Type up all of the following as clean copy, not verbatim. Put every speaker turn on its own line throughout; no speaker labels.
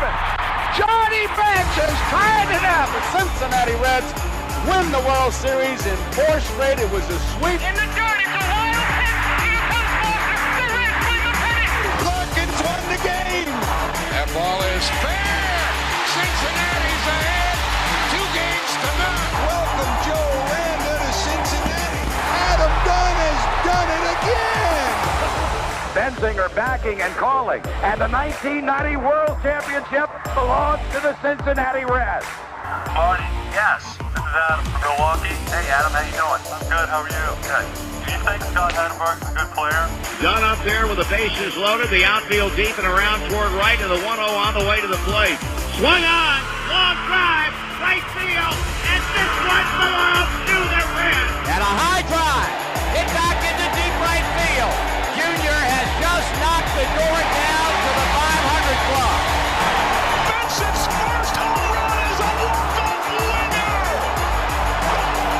believe it. Johnny Bench is tying it up.
The Cincinnati Reds win the World Series in 4 straight. It was a sweep.
In the dirt, it's a wild pitch. Here comes Foster. The Reds win the pennant.
Larkins won the game.
That ball is fair. Cincinnati's ahead. 2 games to none.
Welcome Joe Randa to Cincinnati. Adam Dunn has done it again.
Benzinger backing and calling. And the 1990 World Championship belongs to the Cincinnati Reds.
Marty, yes. This is Adam from Milwaukee. Hey, Adam, how you doing? I'm good. How are you? Good. Do you think Scott Chatterbox is a good player?
Dunn up there with the bases loaded, the outfield deep and around toward right, and the 1-0 on the way to the plate. Swung on, long drive, right field, and this one belongs to the Reds.
And a high drive, hit back into deep right field. Junior has just knocked the door down to the 500 club.
Benson's first home run is a walk-off winner.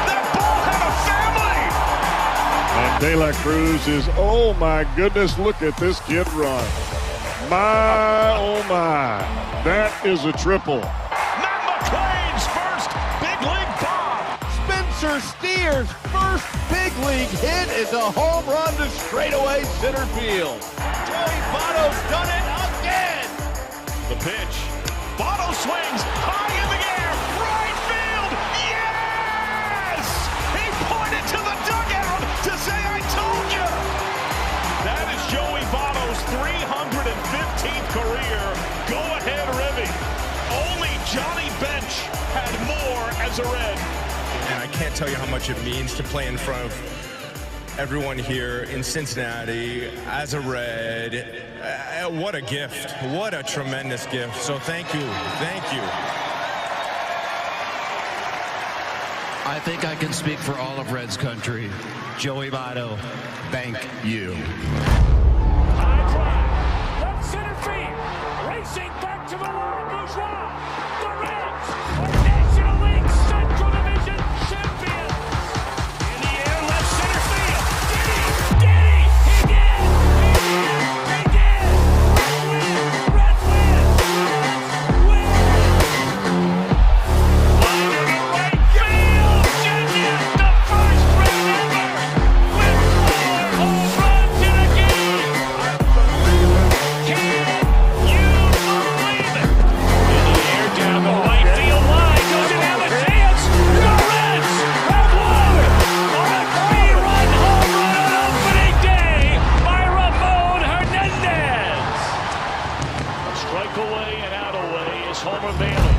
That ball had a family.
And De La Cruz is, oh my goodness, look at this kid run. My, oh my, that is a triple.
Matt McClain's first big league bomb.
Spencer Steer's first big league hit is a home run to straightaway center field. Joey Votto's done it again.
The pitch. Bottle swings high in the air. Right field. Yes! He pointed to the dugout to say, I told you. That is Joey Votto's 315th career go-ahead ribby. Only Johnny Bench had more as a Red.
And I can't tell you how much it means to play in front of everyone here in Cincinnati as a Red. What a gift. What a tremendous gift. So thank you. Thank you.
I think I can speak for all of Reds country. Joey Votto, thank you.
High drive. Left center field. Racing back to the line. Bourgeois. The Reds are National League Central Division champions. In the air, left center field. Did he? Did he? He did. He did. Reds win. Reds win. Line to right field. Genius, the first Red ever with 4 home runs in a game. Can you believe it? In the air, down the right field line. Doesn't have a chance. The Reds have won on a 3-run home run on opening day by Ramon Hernandez. A strike away and out away is Homer Bailey.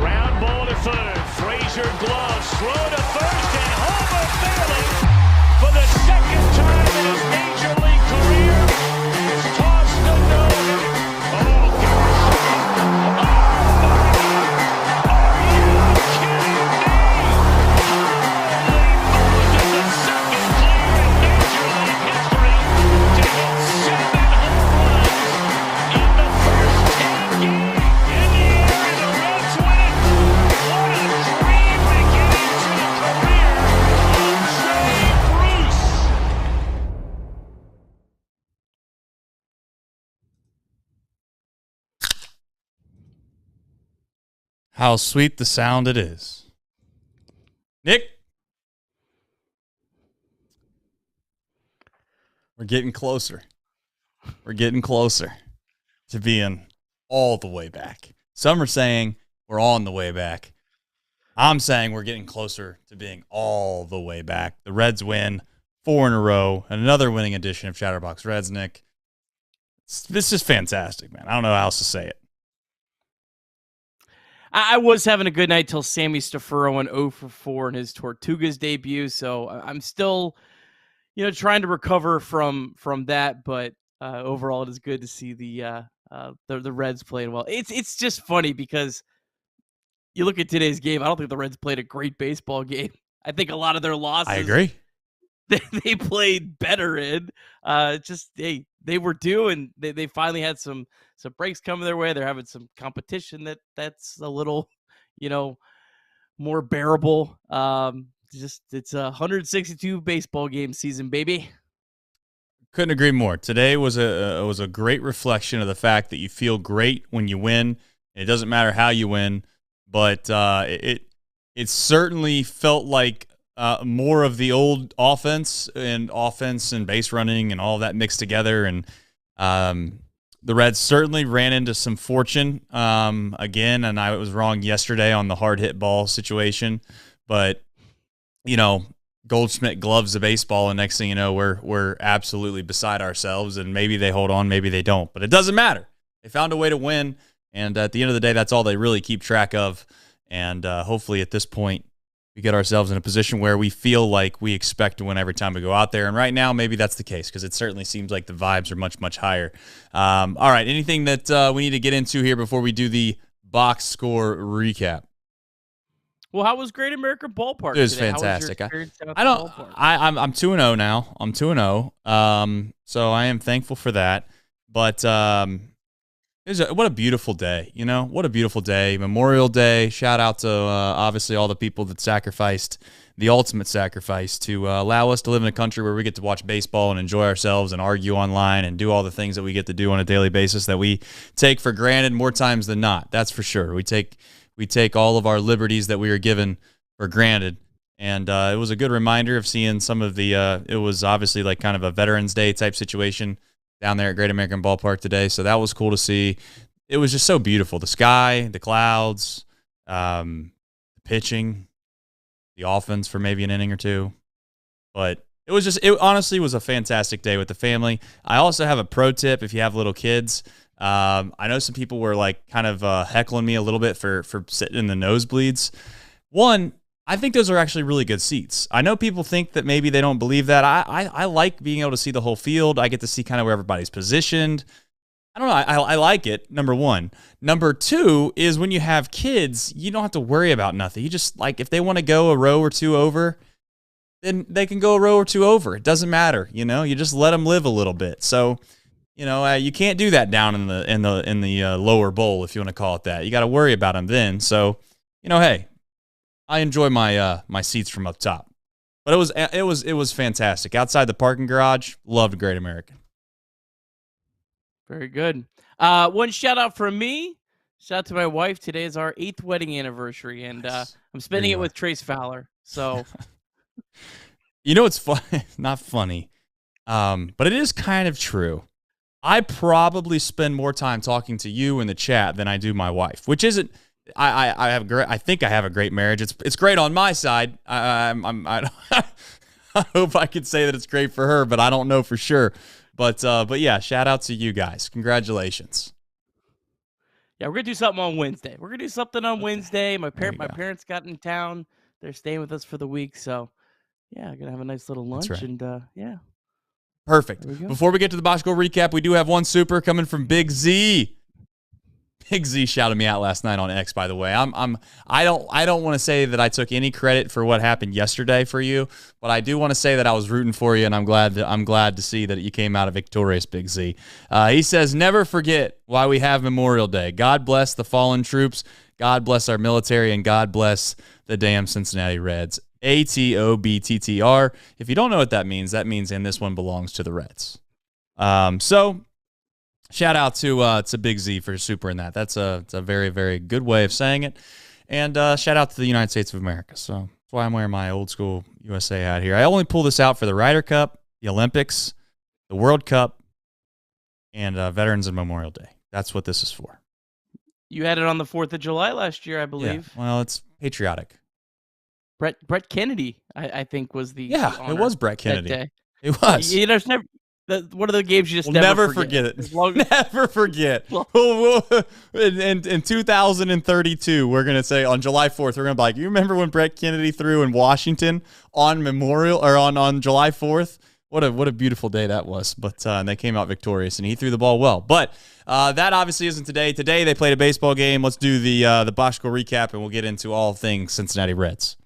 Ground ball to third. Frazier gloves. Throw to first and Homer Bailey for the second time in his major league career has tossed a no-hitter. Oh gosh. Oh my God. Are you kidding me? Holy Moses, the second player in major league history to hit 7 home runs in the first 10 games. In the air and the Reds win it. What a dream beginning to the career of Jay Bruce.
How sweet the sound it is. Nick? We're getting closer. We're getting closer to being all the way back. Some are saying we're on the way back. I'm saying we're getting closer to being all the way back. The Reds win 4 in a row, and another winning edition of Chatterbox Reds, Nick. This is fantastic, man. I don't know how else to say it.
I was having a good night till Sammy Stafuro went 0 for 4 in his Tortugas debut, so I'm still, trying to recover from that. But overall, it is good to see the Reds playing well. It's just funny because you look at today's game. I don't think the Reds played a great baseball game. I think a lot of their losses,
I agree,
they played better in. They were due, and they finally had some breaks coming their way. They're having some competition that's a little, more bearable. It's a 162 baseball game season, baby.
Couldn't agree more. Today was a great reflection of the fact that you feel great when you win. It doesn't matter how you win, but it certainly felt like more of the old offense and base running and all that mixed together. And the Reds certainly ran into some fortune again, and I was wrong yesterday on the hard hit ball situation. But, Goldschmidt gloves the baseball, and next thing you know, we're absolutely beside ourselves, and maybe they hold on, maybe they don't. But it doesn't matter. They found a way to win, and at the end of the day, that's all they really keep track of. And hopefully at this point, we get ourselves in a position where we feel like we expect to win every time we go out there. And right now, maybe that's the case because it certainly seems like the vibes are much, much higher. All right, anything that we need to get into here before we do the box score recap?
Well, how was Great American Ballpark?
It was
today?
fantastic.
How was your experience out at
I
the
don't.
ballpark?
I'm 2-0 now. I'm 2-0. So I am thankful for that. But what a beautiful day. What a beautiful day. Memorial Day. Shout out to obviously all the people that sacrificed the ultimate sacrifice to allow us to live in a country where we get to watch baseball and enjoy ourselves and argue online and do all the things that we get to do on a daily basis that we take for granted more times than not. That's for sure. We take all of our liberties that we are given for granted. And it was a good reminder of seeing some of the it was obviously like kind of a Veterans Day type situation down there at Great American Ballpark today. So that was cool to see. It was just so beautiful. The sky, the clouds, the pitching, the offense for maybe an inning or two. But it honestly was a fantastic day with the family. I also have a pro tip if you have little kids. I know some people were like kind of heckling me a little bit for sitting in the nosebleeds. One, I think those are actually really good seats. I know people think that maybe they don't believe that. I like being able to see the whole field. I get to see kind of where everybody's positioned. I don't know. I like it, number one. Number two is when you have kids, you don't have to worry about nothing. You just, like, if they want to go a row or two over, then they can go a row or two over. It doesn't matter, You just let them live a little bit. So, you can't do that down in the lower bowl, if you want to call it that. You got to worry about them then. So, hey, I enjoy my my seats from up top. But it was fantastic. Outside the parking garage, loved Great American.
Very good. One shout out from me. Shout out to my wife. Today is our 8th wedding anniversary, and
Nice.
I'm spending it with Trace Fowler. So,
It's fun, not funny, but it is kind of true. I probably spend more time talking to you in the chat than I do my wife, which isn't. I think I have a great marriage. It's great on my side. I hope I could say that it's great for her, but I don't know for sure. But yeah, shout out to you guys. Congratulations.
yeah, we're gonna do something on Wednesday. My
There you go.
parents got in town. They're staying with us for the week, so yeah, gonna have a nice little lunch,
right.
and yeah.
Perfect.
There we go.
Before we get to the box score recap, we do have one super coming from Big Z. Big Z shouted me out last night on X, by the way. I don't want to say that I took any credit for what happened yesterday for you, but I do want to say that I was rooting for you, and I'm glad to see that you came out of victorious, Big Z. He says, never forget why we have Memorial Day. God bless the fallen troops. God bless our military, and God bless the damn Cincinnati Reds. ATOBTTR. If you don't know what that means, and this one belongs to the Reds. So shout out to Big Z for super in that. It's a very, very good way of saying it. And shout out to the United States of America. So that's why I'm wearing my old school USA hat here. I only pull this out for the Ryder Cup, the Olympics, the World Cup, and Veterans and Memorial Day. That's what this is for.
You had it on the 4th of July last year, I believe.
Yeah. Well, it's patriotic.
Brett Kennedy, I think, was the
Yeah,
honor
it was Brett
that
Kennedy.
day.
It was.
There's never one of the games you just
We'll never forget it. Never forget. In 2032, we're going to say on July 4th, we're going to be like, you remember when Brett Kennedy threw in Washington on on July 4th? What a beautiful day that was. But and they came out victorious, and he threw the ball well. But that obviously isn't today. Today they played a baseball game. Let's do the box score recap, and we'll get into all things Cincinnati Reds.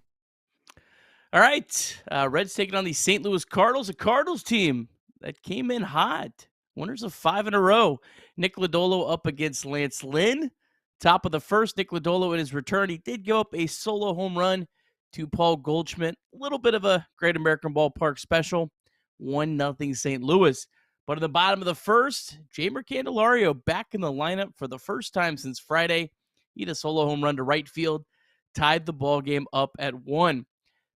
All right. Reds taking on the St. Louis Cardinals, a Cardinals team that came in hot. Winners of 5 in a row. Nick Lodolo up against Lance Lynn. Top of the first, Nick Lodolo in his return. He did give up a solo home run to Paul Goldschmidt. A little bit of a Great American Ballpark special. 1-0 St. Louis. But in the bottom of the first, Jeimer Candelario back in the lineup for the first time since Friday. He hit a solo home run to right field, tied the ball game up at 1.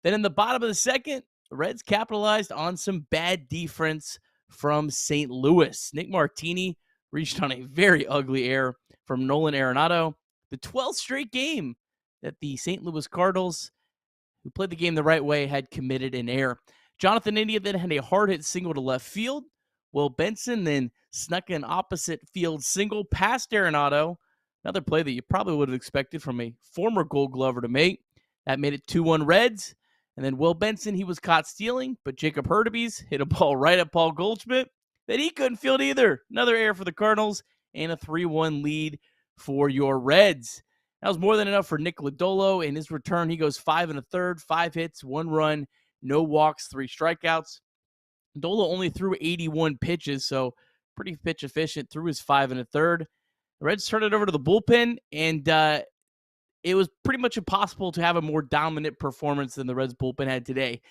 Then in the bottom of the second, the Reds capitalized on some bad defense from St. Louis. Nick Martini reached on a very ugly error from Nolan Arenado, the 12th straight game that the St. Louis Cardinals, who played the game the right way, had committed an error. Jonathan India then had a hard-hit single to left field. Will Benson then snuck an opposite field single past Arenado, another play that you probably would have expected from a former Gold Glover to make. That made it 2-1 Reds. And then Will Benson, he was caught stealing, but Jacob Hurtubise hit a ball right at Paul Goldschmidt that he couldn't field either. Another error for the Cardinals and a 3-1 lead for your Reds. That was more than enough for Nick Lodolo. In his return, he goes 5 1/3, 5 hits, 1 run, no walks, 3 strikeouts. Lodolo only threw 81 pitches, so pretty pitch efficient through his 5 1/3. The Reds turned it over to the bullpen, and it was pretty much impossible to have a more dominant performance than the Reds bullpen had today.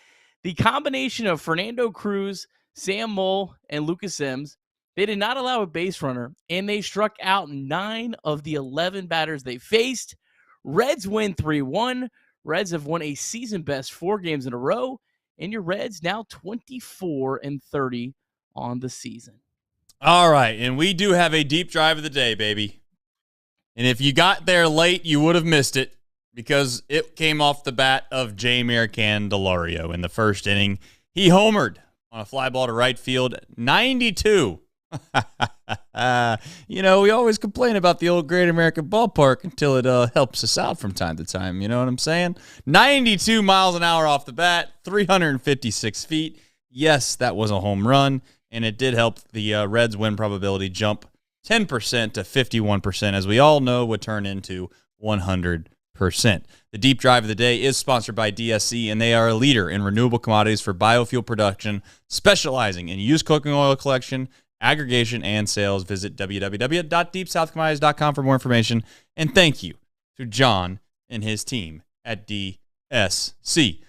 The combination of Fernando Cruz, Sam Moll, and Lucas Sims, they did not allow a base runner, and they struck out 9 of the 11 batters they faced. Reds win 3-1. Reds have won a season-best 4 games in a row, and your Reds now 24-30 on the season.
All right, and we do have a deep drive of the day, baby. And if you got there late, you would have missed it because it came off the bat of Jeimer Candelario in the first inning. He homered on a fly ball to right field, 92. We always complain about the old Great American Ballpark until it helps us out from time to time. You know what I'm saying? 92 miles an hour off the bat, 356 feet. Yes, that was a home run, and it did help the Reds' win probability jump 10% to 51%, as we all know would turn into 100%. The deep drive of the day is sponsored by DSC, and they are a leader in renewable commodities for biofuel production, specializing in used cooking oil collection, aggregation, and sales. Visit www.deepsouthcommodities.com for more information. And thank you to John and his team at DSC.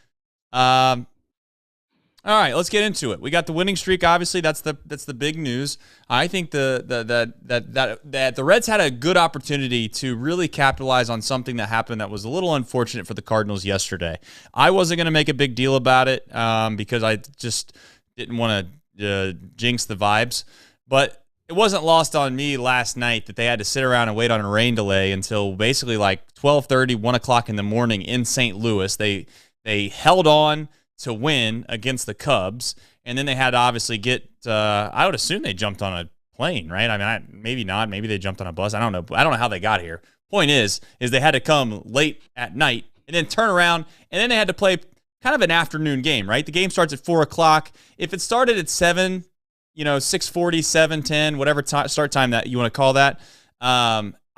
All right, let's get into it. We got the winning streak. Obviously, that's the big news. I think that the Reds had a good opportunity to really capitalize on something that happened that was a little unfortunate for the Cardinals yesterday. I wasn't going to make a big deal about it because I just didn't want to jinx the vibes. But it wasn't lost on me last night that they had to sit around and wait on a rain delay until basically like 12:30, 1 o'clock in the morning in St. Louis. They held on to win against the Cubs, and then they had to obviously get I would assume they jumped on a plane, right? I mean, maybe not. Maybe they jumped on a bus. I don't know. I don't know how they got here. Point is they had to come late at night and then turn around, and then they had to play kind of an afternoon game, right? The game starts at 4 o'clock. If it started at 7, 6:40, 7:10, whatever start time that you want to call that,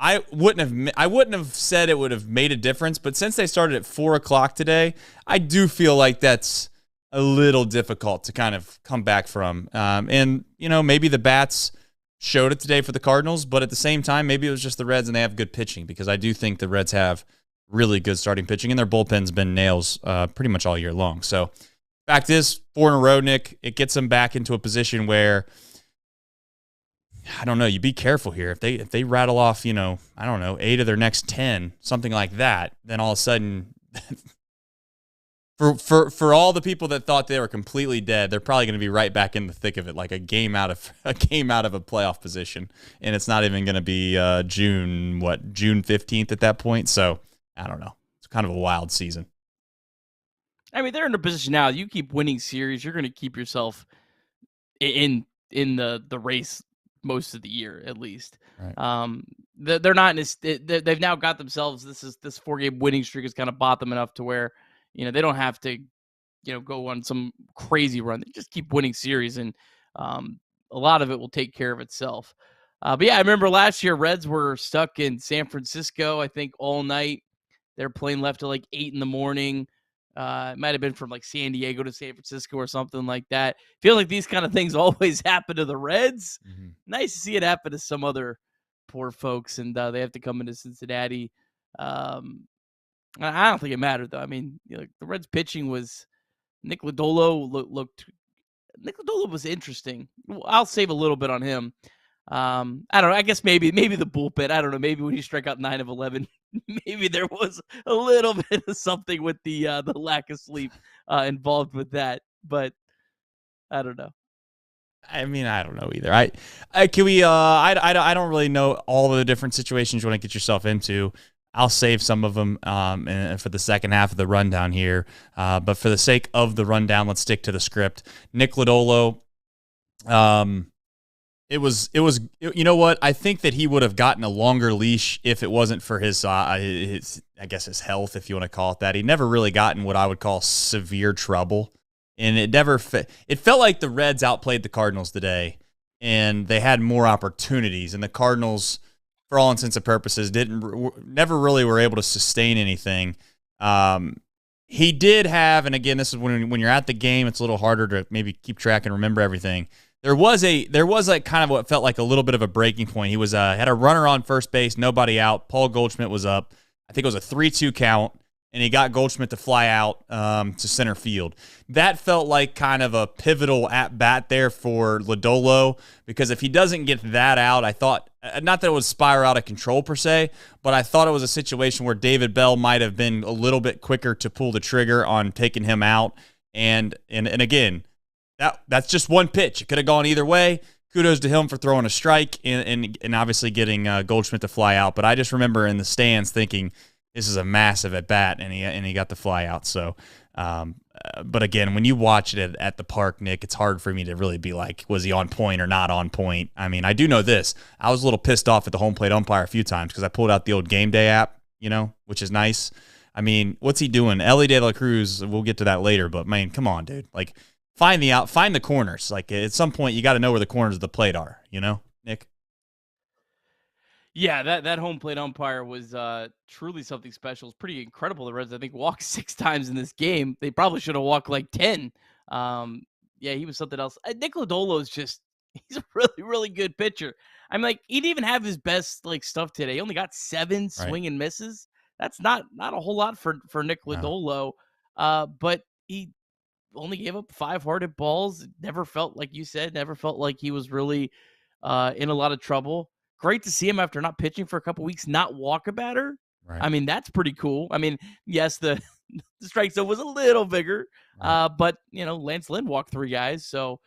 I wouldn't have said it would have made a difference, but since they started at 4 o'clock today, I do feel like that's a little difficult to kind of come back from. And maybe the bats showed it today for the Cardinals, but at the same time, maybe it was just the Reds and they have good pitching, because I do think the Reds have really good starting pitching, and their bullpen's been nails pretty much all year long. So, fact is, 4 in a row, Nick, it gets them back into a position where, I don't know, you be careful here. If they rattle off, 8 of their next 10, something like that, then all of a sudden, for all the people that thought they were completely dead, they're probably going to be right back in the thick of it, like a game out of a playoff position, and it's not even going to be June 15th at that point. So I don't know. It's kind of a wild season.
I mean, they're in a position now. You keep winning series, you're going to keep yourself in the race most of the year, at least.
Right.
They're not in this. They've now got themselves. This 4-game winning streak has kind of bought them enough to where they don't have to go on some crazy run. They just keep winning series, and a lot of it will take care of itself. But yeah, I remember last year Reds were stuck in San Francisco, I think, all night. They're playing left till like 8 in the morning. It might have been from like San Diego to San Francisco or something like that. Feel like these kind of things always happen to the Reds. Mm-hmm. Nice to see it happen to some other poor folks, and they have to come into Cincinnati. I don't think it mattered, though. I mean, the Reds pitching was Nick Lodolo looked Nick Lodolo was interesting. I'll save a little bit on him. I don't know. I guess maybe the bullpen. I don't know. Maybe when you strike out 9 of 11, maybe there was a little bit of something with the lack of sleep involved with that. But I don't know.
I mean, I don't know either. I don't really know all of the different situations you want to get yourself into. I'll save some of them for the second half of the rundown here. But for the sake of the rundown, let's stick to the script. Nick Lodolo, it was you know what? I think that he would have gotten a longer leash if it wasn't for his I guess his health, if you want to call it that. He never really got in what I would call severe trouble. And it felt like the Reds outplayed the Cardinals today, and they had more opportunities. And the Cardinals, for all intents and purposes, never really were able to sustain anything. He did have, and again, this is when you're at the game, it's a little harder to maybe keep track and remember everything. There was like kind of what felt like a little bit of a breaking point. He was had a runner on first base, nobody out. Paul Goldschmidt was up. I think it was a 3-2 count, and he got Goldschmidt to fly out to center field. That felt like kind of a pivotal at-bat there for Lodolo, because if he doesn't get that out, I thought, not that it would spiral out of control per se, but I thought it was a situation where David Bell might have been a little bit quicker to pull the trigger on taking him out. And again, that's just one pitch. It could have gone either way. Kudos to him for throwing a strike and obviously getting Goldschmidt to fly out. But I just remember in the stands thinking, this is a massive at bat, and he got the fly out. So, but again, when you watch it at the park, Nick, it's hard for me to really be like, was he on point or not on point? I mean, I do know this. I was a little pissed off at the home plate umpire a few times because I pulled out the old Game Day app, which is nice. I mean, what's he doing? Ellie De La Cruz, we'll get to that later, but man, come on, dude. Like, find the corners. Like, at some point, you got to know where the corners of the plate are, Nick?
Yeah, that home plate umpire was truly something special. It's pretty incredible. The Reds, I think, walked 6 times in this game. They probably should have walked like 10. Yeah, he was something else. Nick Lodolo is he's a really, really good pitcher. I'm like, he didn't even have his best stuff today. He only got 7 swing and misses. That's not a whole lot for Nick Lodolo. But he only gave up 5 hard hit balls. Never felt, like you said, like he was really in a lot of trouble. Great to see him after not pitching for a couple weeks, not walk a batter.
Right.
I mean, that's pretty cool. I mean, yes, the strike zone was a little bigger, but Lance Lynn walked 3 guys, so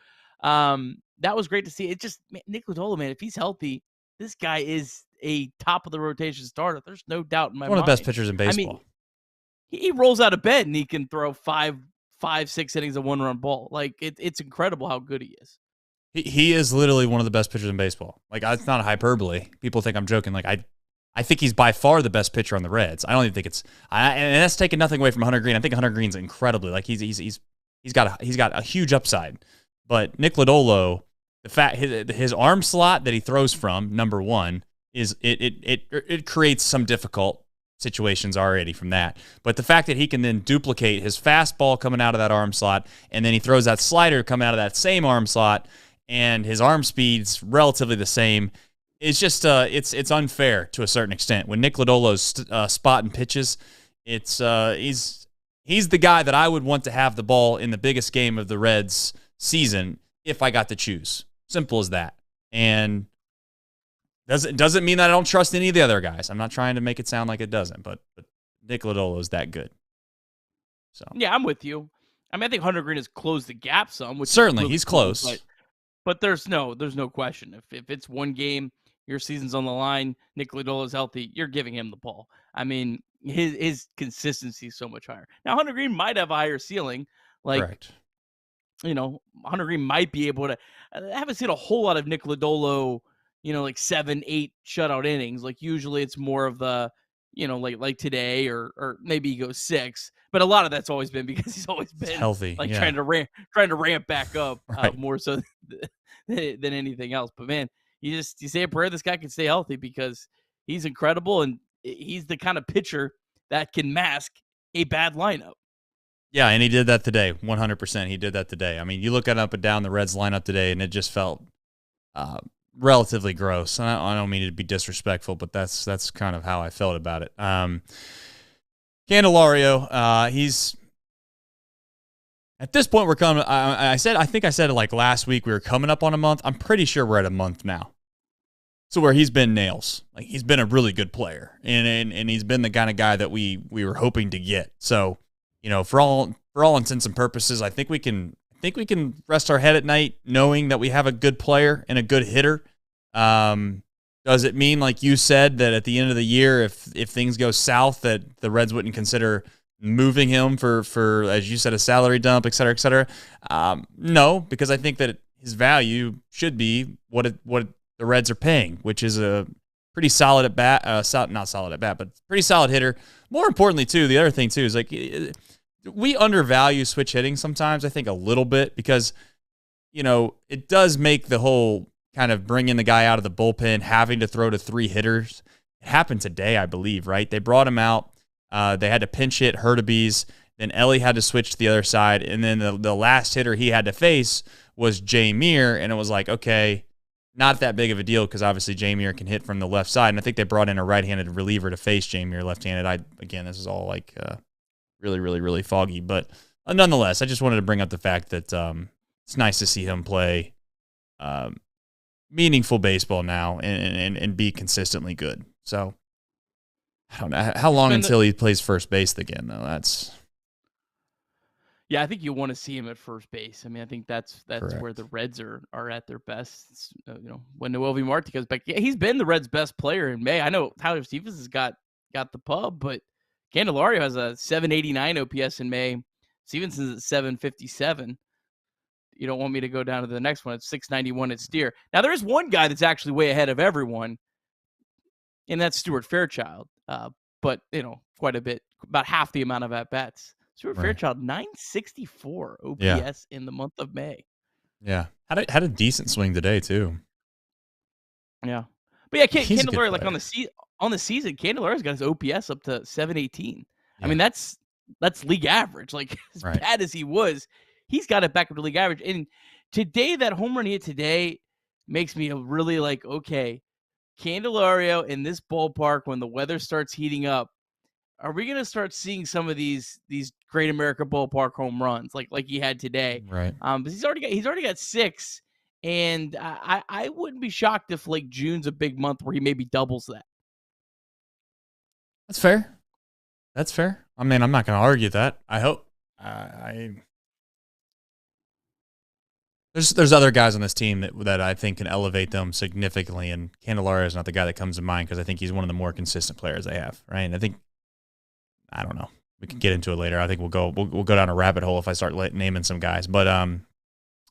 that was great to see. It just, Nick Lodolo, man, if he's healthy, this guy is a top of the rotation starter. There's no doubt in my mind.
One of the best pitchers in baseball.
I mean, he rolls out of bed and he can throw 5, 6 innings of 1-run ball. Like, it's incredible how good he is.
He is literally one of the best pitchers in baseball. Like, it's not a hyperbole. People think I'm joking. Like, I think he's by far the best pitcher on the Reds. I don't even think it's and that's taking nothing away from Hunter Green. I think Hunter Green's incredibly, like, he's got a huge upside. But Nick Lodolo, the fact his arm slot that he throws from, number one, is it creates some difficult situations already from that. But the fact that he can then duplicate his fastball coming out of that arm slot, and then he throws that slider coming out of that same arm slot, and his arm speed's relatively the same. It's just it's unfair to a certain extent. When Nick Lodolo's spotting pitches, it's he's the guy that I would want to have the ball in the biggest game of the Reds season if I got to choose. Simple as that. And doesn't mean that I don't trust any of the other guys. I'm not trying to make it sound like it doesn't, but Nick Lodolo is that good. So
yeah, I'm with you. I mean, I think Hunter Green has closed the gap some. Which
certainly,
really
he's
cool,
close.
But there's no question. If it's one game, your season's on the line, Nick Lodolo is healthy, you're giving him the ball. I mean, his consistency is so much higher. Now, Hunter Green might have a higher ceiling.
Correct.
Hunter Green might be able to. I haven't seen a whole lot of Nick Lodolo, like 7, 8 shutout innings. Like, usually it's more of the, like today or maybe he goes 6. But a lot of that's always been because he's always been
healthy,
trying to ramp back up
right.
More so than anything else. But man, you say a prayer this guy can stay healthy because he's incredible and he's the kind of pitcher that can mask a bad lineup.
Yeah, and he did that today, 100%. He did that today. I mean, you look at up and down the Reds lineup today, and it just felt relatively gross. And I don't mean to be disrespectful, but that's kind of how I felt about it. Candelario, At this point, we're coming. I think I said it like last week. We were coming up on a month. I'm pretty sure we're at a month now. So where he's been nails, like he's been a really good player, and he's been the kind of guy that we were hoping to get. So, for all intents and purposes, I think we can rest our head at night knowing that we have a good player and a good hitter. Does it mean, like you said, that at the end of the year, if things go south, that the Reds wouldn't consider moving him for as you said, a salary dump, et cetera, et cetera? No, because I think that his value should be what the Reds are paying, which is a pretty solid at bat, not solid at bat, but pretty solid hitter. More importantly, too, the other thing too is like we undervalue switch hitting sometimes. I think a little bit because it does make the whole kind of bringing the guy out of the bullpen, having to throw to 3 hitters. It happened today, I believe, right? They brought him out. They had to pinch hit Hurtubise. Then Ellie had to switch to the other side. And then the last hitter he had to face was Jameer. And it was like, okay, not that big of a deal because obviously Jameer can hit from the left side. And I think they brought in a right-handed reliever to face Jameer left-handed. Again, this is all like really, really, really foggy. But nonetheless, I just wanted to bring up the fact that it's nice to see him play meaningful baseball now and be consistently good. So I don't know how long until he plays first base again, though.
Yeah, I think you want to see him at first base. I mean, I think that's
Correct.
where the Reds are at their best. When Noelvi Marte goes back, yeah, he's been the Reds' best player in May. I know Tyler Stevens has got the pub, but Candelario has a 789 OPS in May. Stevenson's at 757. You don't want me to go down to the next one. It's 691 at Steer. Now, there is one guy that's actually way ahead of everyone, and that's Stuart Fairchild. But, quite a bit, about half the amount of at-bats. Stuart Fairchild, 964 OPS in the month of May.
Yeah. Had a decent swing today, too.
Yeah. But, yeah, Candelario, like on the season, Candelario's got his OPS up to 718. Yeah. I mean, that's league average. Like, as bad as he was, he's got it back up to league average. And today, that home run he hit today makes me really like, okay, Candelario in this ballpark when the weather starts heating up, are we going to start seeing some of these Great America Ballpark home runs like he had today?
Right.
But he's already got 6, and I wouldn't be shocked if like June's a big month where he maybe doubles that.
That's fair. I mean, I'm not going to argue that. I hope. There's other guys on this team that I think can elevate them significantly, and Candelario is not the guy that comes to mind because I think he's one of the more consistent players they have, right? And I don't know. We can get into it later. I think we'll go down a rabbit hole if I start naming some guys. But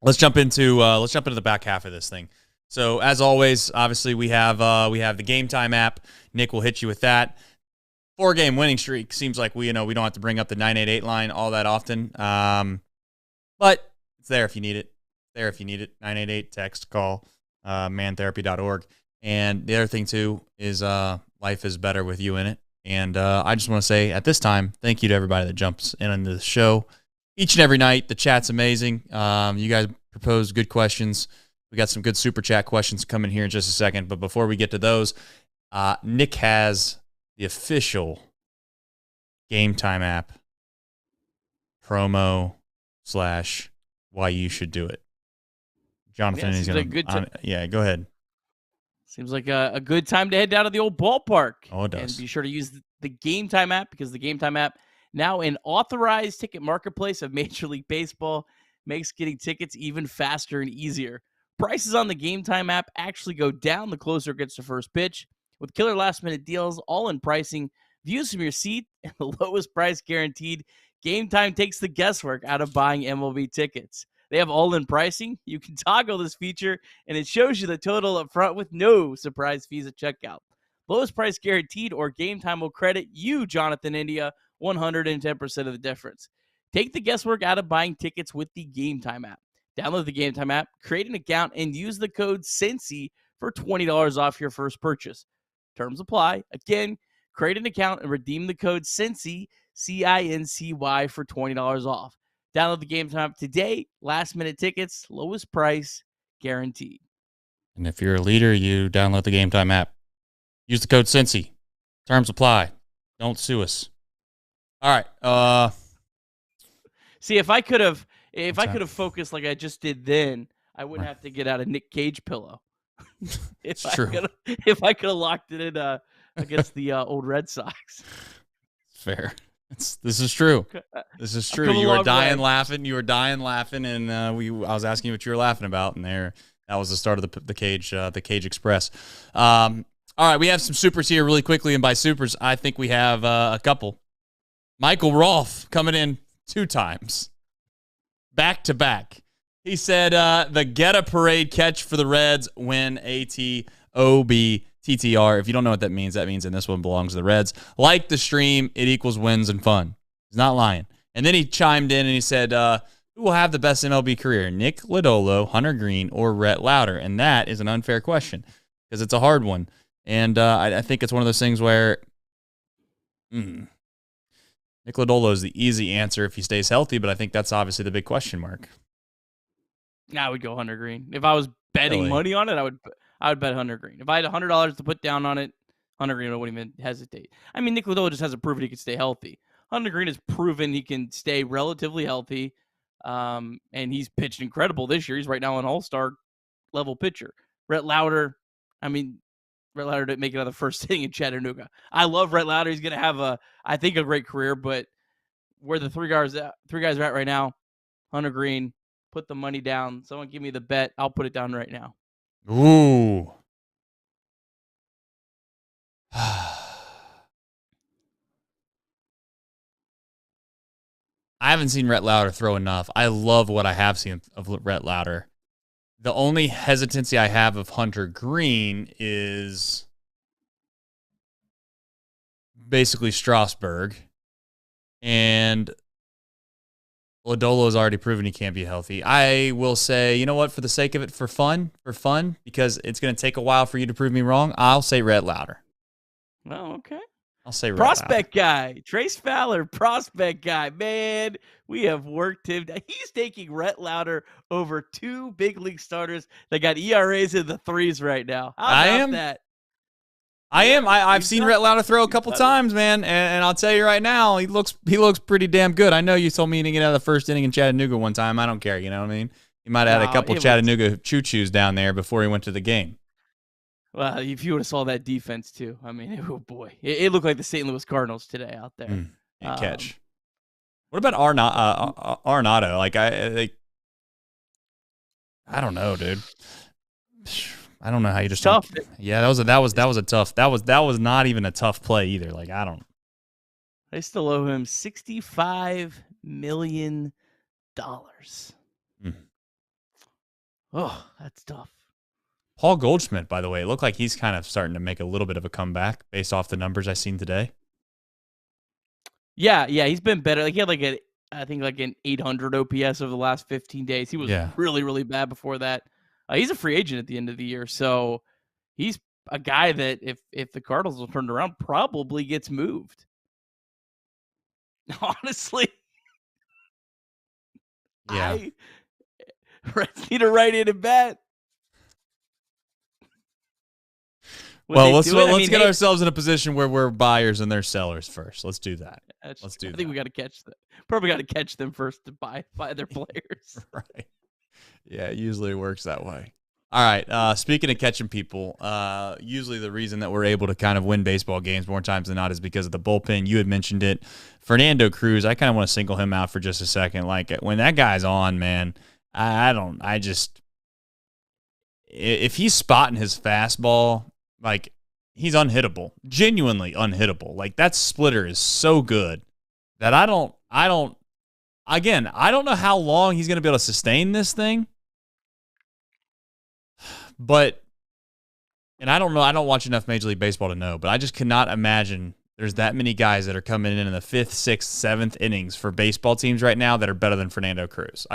let's jump into the back half of this thing. So as always, obviously we have the Game Time app. Nick will hit you with that. 4-game winning streak. Seems like we don't have to bring up the 988 line all that often, but it's there if you need it. 988, text, call, mantherapy.org. And the other thing, too, is life is better with you in it. And I just want to say at this time, thank you to everybody that jumps in on the show each and every night. The chat's amazing. You guys propose good questions. We got some good super chat questions coming here in just a second. But before we get to those, Nick has the official Game Time app promo / why you should do it. Jonathan is going to... go ahead.
Seems like a good time to head down to the old ballpark.
Oh, it does.
And be sure to use the Game Time app because the Game Time app, now an authorized ticket marketplace of Major League Baseball, makes getting tickets even faster and easier. Prices on the Game Time app actually go down the closer it gets to first pitch. With killer last-minute deals, all-in pricing, views from your seat, and the lowest price guaranteed, Game Time takes the guesswork out of buying MLB tickets. They have all-in pricing. You can toggle this feature, and it shows you the total up front with no surprise fees at checkout. Lowest price guaranteed, or Game Time will credit you, Jonathan India, 110% of the difference. Take the guesswork out of buying tickets with the Game Time app. Download the Game Time app, create an account, and use the code CINCI for $20 off your first purchase. Terms apply. Again, create an account and redeem the code CINCI, CINCY, for $20 off. Download the Game Time today. Last-minute tickets, lowest price, guaranteed.
And if you're a leader, you download the Game Time app. Use the code CINCI. Terms apply. Don't sue us. All right.
See, if I could have If I could have focused like I just did then, I wouldn't have to get out a Nick Cage pillow. If I could have locked it in against the old Red Sox.
Fair. This is true. This is true. You were dying laughing. You were dying laughing, and I was asking you what you were laughing about, and that was the start of the Cage Express. All right, we have some supers here really quickly, and by supers, I think we have a couple. Michael Rolfe coming in 2 times, back to back. He said the get a parade catch for the Reds win ATOB. TTR. If you don't know what that means and this one belongs to the Reds. Like the stream, it equals wins and fun. He's not lying. And then he chimed in and he said, who will have the best MLB career, Nick Lodolo, Hunter Green, or Rhett Lauder? And that is an unfair question because it's a hard one. And I think it's one of those things where Nick Lodolo is the easy answer if he stays healthy, but I think that's obviously the big question mark.
I would go Hunter Green. If I was betting money on it, I would bet Hunter Green. If I had $100 to put down on it, Hunter Green wouldn't even hesitate. I mean, Nick Lodolo just hasn't proven he can stay healthy. Hunter Green has proven he can stay relatively healthy, and he's pitched incredible this year. He's right now an all-star level pitcher. Rhett Lauder didn't make it out of the first inning in Chattanooga. I love Rhett Lauder. He's going to have I think a great career, but where the three guys are at right now, Hunter Green, put the money down. Someone give me the bet. I'll put it down right now.
Ooh. I haven't seen Rhett Lauder throw enough. I love what I have seen of Rhett Lauder. The only hesitancy I have of Hunter Green is basically Strasburg. And Lodolo's already proven he can't be healthy. I will say, you know what, for the sake of it, for fun, because it's going to take a while for you to prove me wrong, I'll say Rhett Lauder.
Oh, okay.
I'll say
prospect guy, Trace Fowler, prospect guy. Man, we have worked him. He's taking Rhett Lauder over 2 big league starters that got ERAs in the 3s right now. How about that?
I've seen Rhett Lauder throw a couple times, man, and I'll tell you right now, he looks pretty damn good. I know you told me he didn't get out of the first inning in Chattanooga one time. I don't care. You know what I mean? He might have had a couple Chattanooga choo-choos down there before he went to the game.
Well, if you would have saw that defense too, I mean, oh boy, it looked like the St. Louis Cardinals today out there.
Catch. What about Arenado? I don't know, dude. I don't know how you just
tough.
Yeah, that was a tough. That was not even a tough play either.
They still owe him $65 million. Oh, that's tough.
Paul Goldschmidt, by the way, it looked like he's kind of starting to make a little bit of a comeback based off the numbers I've seen today.
Yeah, he's been better. He had an 800 OPS over the last 15 days. He was really, really bad before that. He's a free agent at the end of the year, so he's a guy that if the Cardinals will turn around, probably gets moved. Honestly, Reds need to write in a bet.
Well, let's get ourselves in a position where we're buyers and they're sellers first. Let's do that. I
think we got to catch them. Probably got to catch them first to buy their players.
Right. Yeah, it usually works that way. All right. Speaking of catching people, usually the reason that we're able to kind of win baseball games more times than not is because of the bullpen. You had mentioned it. Fernando Cruz, I kind of want to single him out for just a second. When that guy's on, man, if he's spotting his fastball, he's unhittable, genuinely unhittable. That splitter is so good that I don't know how long he's going to be able to sustain this thing. And I don't know, I don't watch enough Major League Baseball to know, but I just cannot imagine there's that many guys that are coming in the 5th, 6th, 7th innings for baseball teams right now that are better than Fernando Cruz.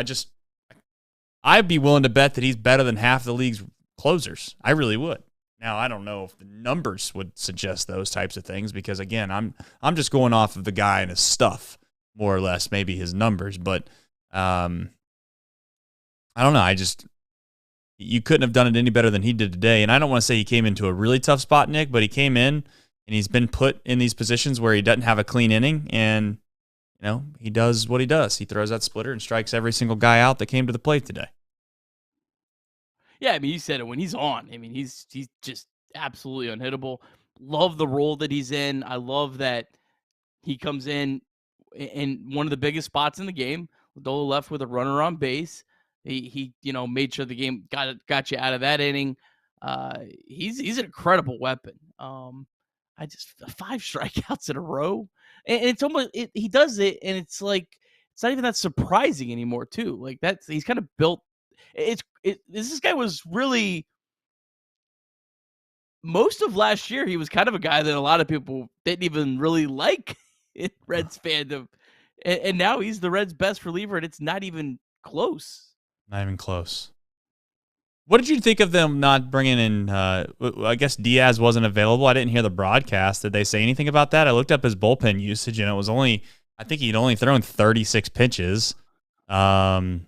I'd be willing to bet that he's better than half the league's closers. I really would. Now, I don't know if the numbers would suggest those types of things because, again, I'm just going off of the guy and his stuff, more or less, maybe his numbers. But I don't know. You couldn't have done it any better than he did today. And I don't want to say he came into a really tough spot, Nick, but he came in and he's been put in these positions where he doesn't have a clean inning. And, he does what he does. He throws that splitter and strikes every single guy out that came to the plate today.
Yeah, I mean, you said it when he's on. I mean, he's just absolutely unhittable. Love the role that he's in. I love that he comes in one of the biggest spots in the game. Lodolo left with a runner on base. He made sure the game got you out of that inning. He's an incredible weapon. I just 5 strikeouts in a row, and it's almost he does it, and it's like it's not even that surprising anymore too. Like he's kind of built. This guy was really most of last year. He was kind of a guy that a lot of people didn't even really like in Reds fandom, and now he's the Reds' best reliever, and it's not even close.
Not even close. What did you think of them not bringing in? I guess Diaz wasn't available. I didn't hear the broadcast. Did they say anything about that? I looked up his bullpen usage, and it was I think he'd only thrown 36 pitches. And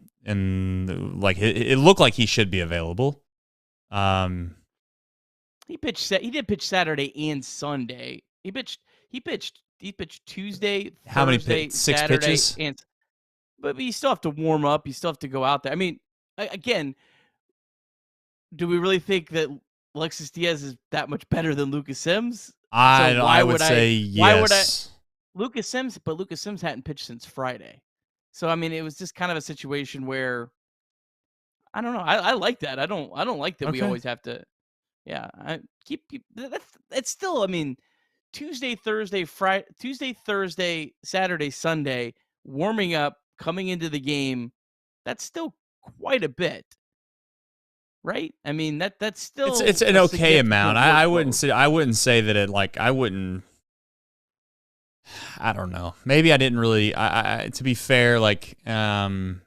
like it looked like he should be available.
He did pitch Saturday and Sunday. He pitched Tuesday, Thursday,
how many pitches? 6
Saturday,
pitches?
But you still have to warm up. You still have to go out there. I mean, again, do we really think that Alexis Diaz is that much better than Lucas Sims?
I would say yes.
Why would Lucas Sims hadn't pitched since Friday. So I mean, it was just kind of a situation where I don't know. I like that. I don't like that we always have to. Yeah, I keep that's still. I mean, Tuesday, Thursday, Saturday, Sunday, warming up, coming into the game. That's still quite a bit, right? I mean that's still
it's an okay amount. I wouldn't say that it like I wouldn't. I don't know. Maybe I didn't really. To be fair, like you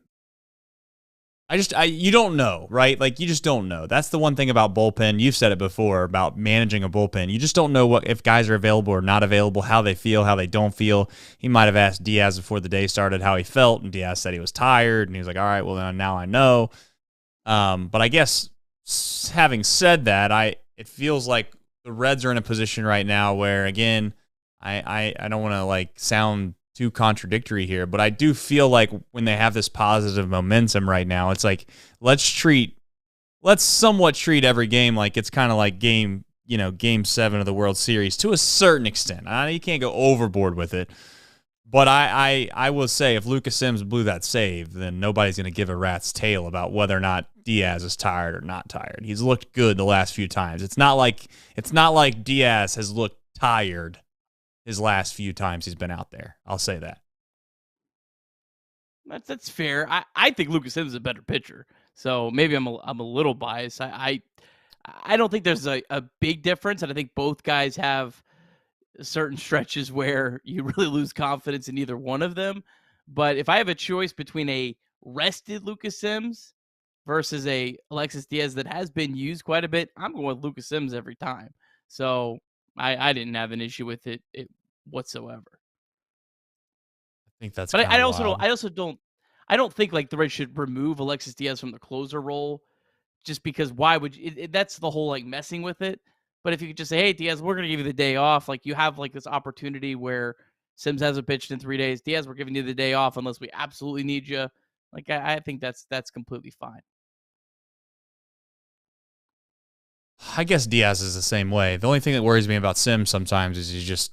don't know, right? Like you just don't know. That's the one thing about bullpen. You've said it before about managing a bullpen. You just don't know if guys are available or not available, how they feel, how they don't feel. He might have asked Diaz before the day started how he felt, and Diaz said he was tired, and he was like, "All right, well now I know." But I guess having said that, it feels like the Reds are in a position right now where I don't want to like sound too contradictory here, but I do feel like when they have this positive momentum right now, it's like let's somewhat treat every game like it's kind of like game 7 of the World Series to a certain extent. You can't go overboard with it, but I will say if Lucas Sims blew that save, then nobody's going to give a rat's tail about whether or not Diaz is tired or not tired. He's looked good the last few times. It's not like Diaz has looked tired his last few times he's been out there. I'll say that.
That's fair. I think Lucas Sims is a better pitcher, so maybe I'm a little biased. I don't think there's a big difference, and I think both guys have certain stretches where you really lose confidence in either one of them. But if I have a choice between a rested Lucas Sims versus a Alexis Diaz that has been used quite a bit, I'm going with Lucas Sims every time. So I didn't have an issue with it whatsoever.
I think that's.
But I don't think like the Reds should remove Alexis Diaz from the closer role, just because why would you? That's the whole like messing with it. But if you could just say, hey Diaz, we're going to give you the day off. Like you have like this opportunity where Sims hasn't pitched in 3 days. Diaz, we're giving you the day off unless we absolutely need you. Like I think that's completely fine.
I guess Diaz is the same way. The only thing that worries me about Sims sometimes is it's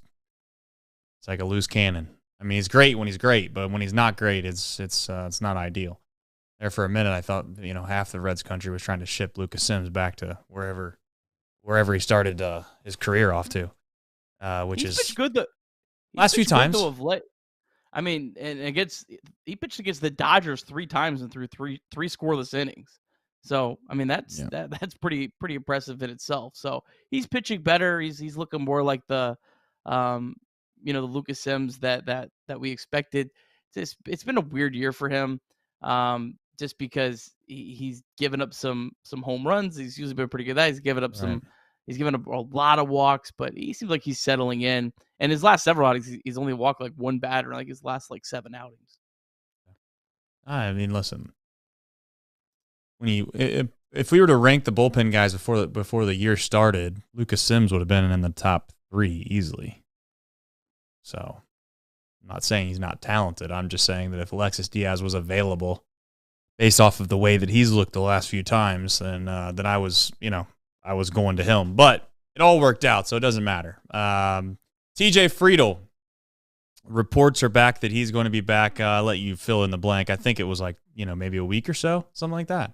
like a loose cannon. I mean, he's great when he's great, but when he's not great, it's not ideal. There for a minute, I thought half the Reds country was trying to ship Lucas Sims back to wherever he started his career off to, which
he's
is
pitched good.
Last few times.
I mean, and he pitched against the Dodgers 3 times and threw three scoreless innings. So, I mean, that's pretty impressive in itself. So he's pitching better. He's looking more like the Lucas Sims that we expected. It's been a weird year for him, just because he's given up some home runs. He's usually been pretty good at that. He's given up he's given up a lot of walks, but he seems like he's settling in. And his last several outings, he's only walked like one batter, like his last 7 outings.
I mean, listen. If we were to rank the bullpen guys before the year started, Lucas Sims would have been in the top 3 easily. So I'm not saying he's not talented. I'm just saying that if Alexis Diaz was available based off of the way that he's looked the last few times, then I was going to him. But it all worked out, so it doesn't matter. TJ Friedl, reports are back that he's going to be back. I'll let you fill in the blank. I think it was like, maybe a week or so, something like that.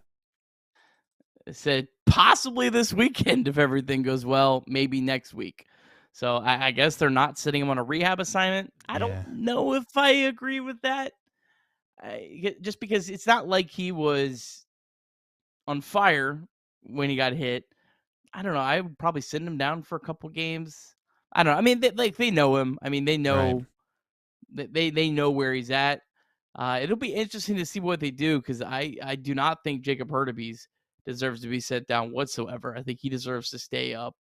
It said possibly this weekend if everything goes well, maybe next week. So I guess they're not sitting him on a rehab assignment. I don't know if I agree with that. Just because it's not like he was on fire when he got hit. I don't know. I would probably send him down for a couple games. I don't know. I mean, they know him. I mean, they know they know where he's at. It'll be interesting to see what they do because I do not think Jacob Hurtubise deserves to be set down whatsoever. I think he deserves to stay up.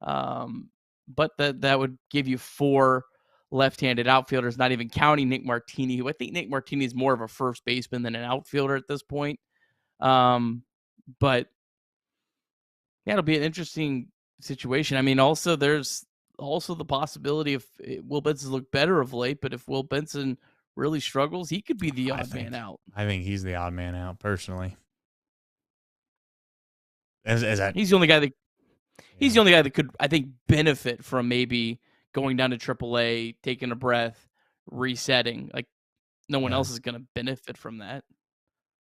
But that would give you 4 left-handed outfielders, not even counting Nick Martini, who I think Nick Martini is more of a first baseman than an outfielder at this point. But yeah, it'll be an interesting situation. I mean, also there's also the possibility if Will Benson looked better of late, but if Will Benson really struggles, he could be the odd man out.
I think he's the odd man out personally.
He's the only guy that could, I think, benefit from maybe going down to Triple-A, taking a breath, resetting. Like no one else is going to benefit from that.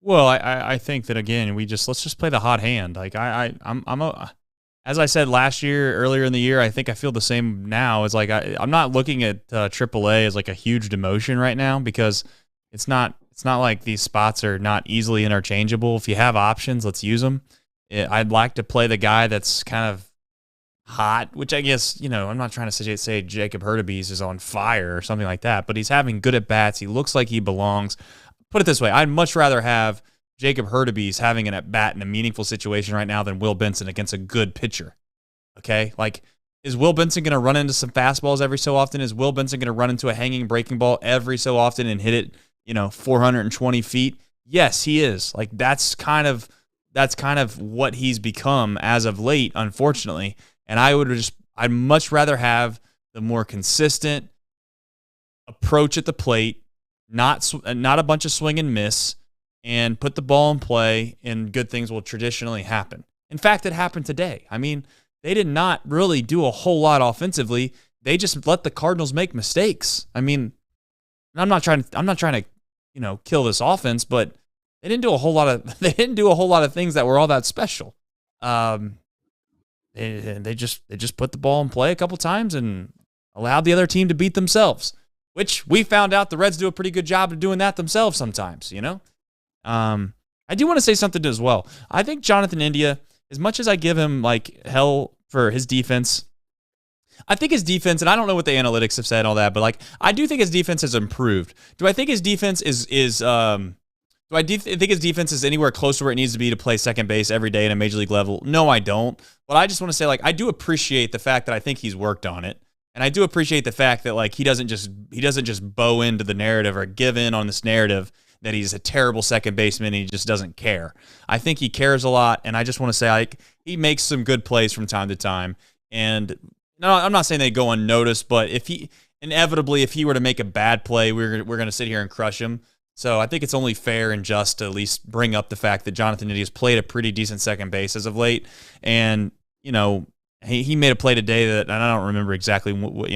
Well, I think that again, let's just play the hot hand. Like as I said last year, earlier in the year, I think I feel the same now. It's like I'm not looking at Triple-A as like a huge demotion right now because it's not like these spots are not easily interchangeable. If you have options, let's use them. I'd like to play the guy that's kind of hot, which I guess, I'm not trying to say Jacob Hurtubise is on fire or something like that, but he's having good at bats. He looks like he belongs. Put it this way, I'd much rather have Jacob Hurtubise having an at bat in a meaningful situation right now than Will Benson against a good pitcher. Okay? Like, is Will Benson going to run into some fastballs every so often? Is Will Benson going to run into a hanging breaking ball every so often and hit it, 420 feet? Yes, he is. Like, that's kind of what he's become as of late, unfortunately. And I'd much rather have the more consistent approach at the plate, not a bunch of swing and miss, and put the ball in play, and good things will traditionally happen. In fact, it happened today. I mean, they did not really do a whole lot offensively. They just let the Cardinals make mistakes. I mean, I'm not trying to, kill this offense, but they didn't do a whole lot of things that were all that special. They just put the ball in play a couple times and allowed the other team to beat themselves, which we found out the Reds do a pretty good job of doing that themselves sometimes, I do want to say something as well. I think Jonathan India, as much as I give him like hell for his defense, I think his defense, and I don't know what the analytics have said and all that, but like I do think his defense has improved. Do I think his defense think his defense is anywhere close to where it needs to be to play second base every day at a major league level? No, I don't. But I just want to say, like, I do appreciate the fact that I think he's worked on it. And I do appreciate the fact that, like, he doesn't just bow into the narrative or give in on this narrative that he's a terrible second baseman and he just doesn't care. I think he cares a lot, and I just want to say, like, he makes some good plays from time to time. And no, I'm not saying they go unnoticed, but if he were to make a bad play, we're going to sit here and crush him. So I think it's only fair and just to at least bring up the fact that Jonathan India's played a pretty decent second base as of late. And, he made a play today that, and I don't remember exactly what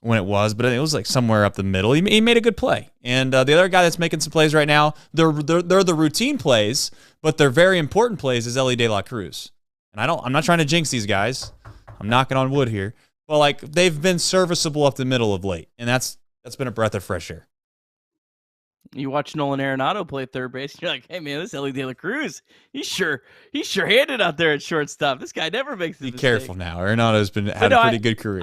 when it was, but it was like somewhere up the middle. He made a good play. And the other guy that's making some plays right now, they're the routine plays, but they're very important plays, is Elly De La Cruz. And I'm not trying to jinx these guys. I'm knocking on wood here. But like they've been serviceable up the middle of late. And that's been a breath of fresh air.
You watch Nolan Arenado play third base, you're like, hey man, this Elly De La Cruz, he's sure handed out there at shortstop. This guy never makes a mistake.
Be careful now. Arenado's had a pretty good career.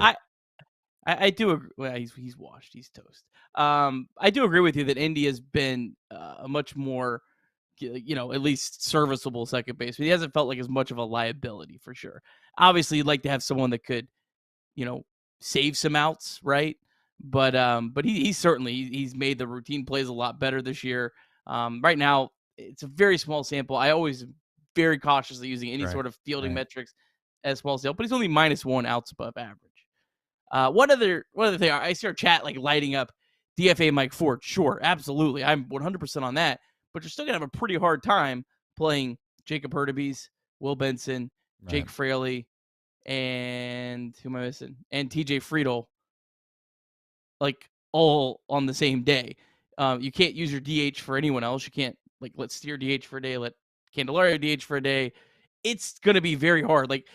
I do agree. Well, he's washed. He's toast. I do agree with you that India's been a much more, at least serviceable second baseman. He hasn't felt like as much of a liability for sure. Obviously, you'd like to have someone that could, save some outs, right? But he's certainly he's made the routine plays a lot better this year. Right now, it's a very small sample. I always very cautiously using any sort of fielding metrics as small sample, but he's only -1 outs above average. One other thing, I see our chat like lighting up. DFA Mike Ford, sure, absolutely, I'm 100% on that. But you're still gonna have a pretty hard time playing Jacob Hurtubise, Will Benson, Jake Fraley, and who am I missing? And TJ Friedl, like all on the same day. You can't use your DH for anyone else. You can't like let Steer DH for a day, let Candelario DH for a day. It's gonna be very hard. Like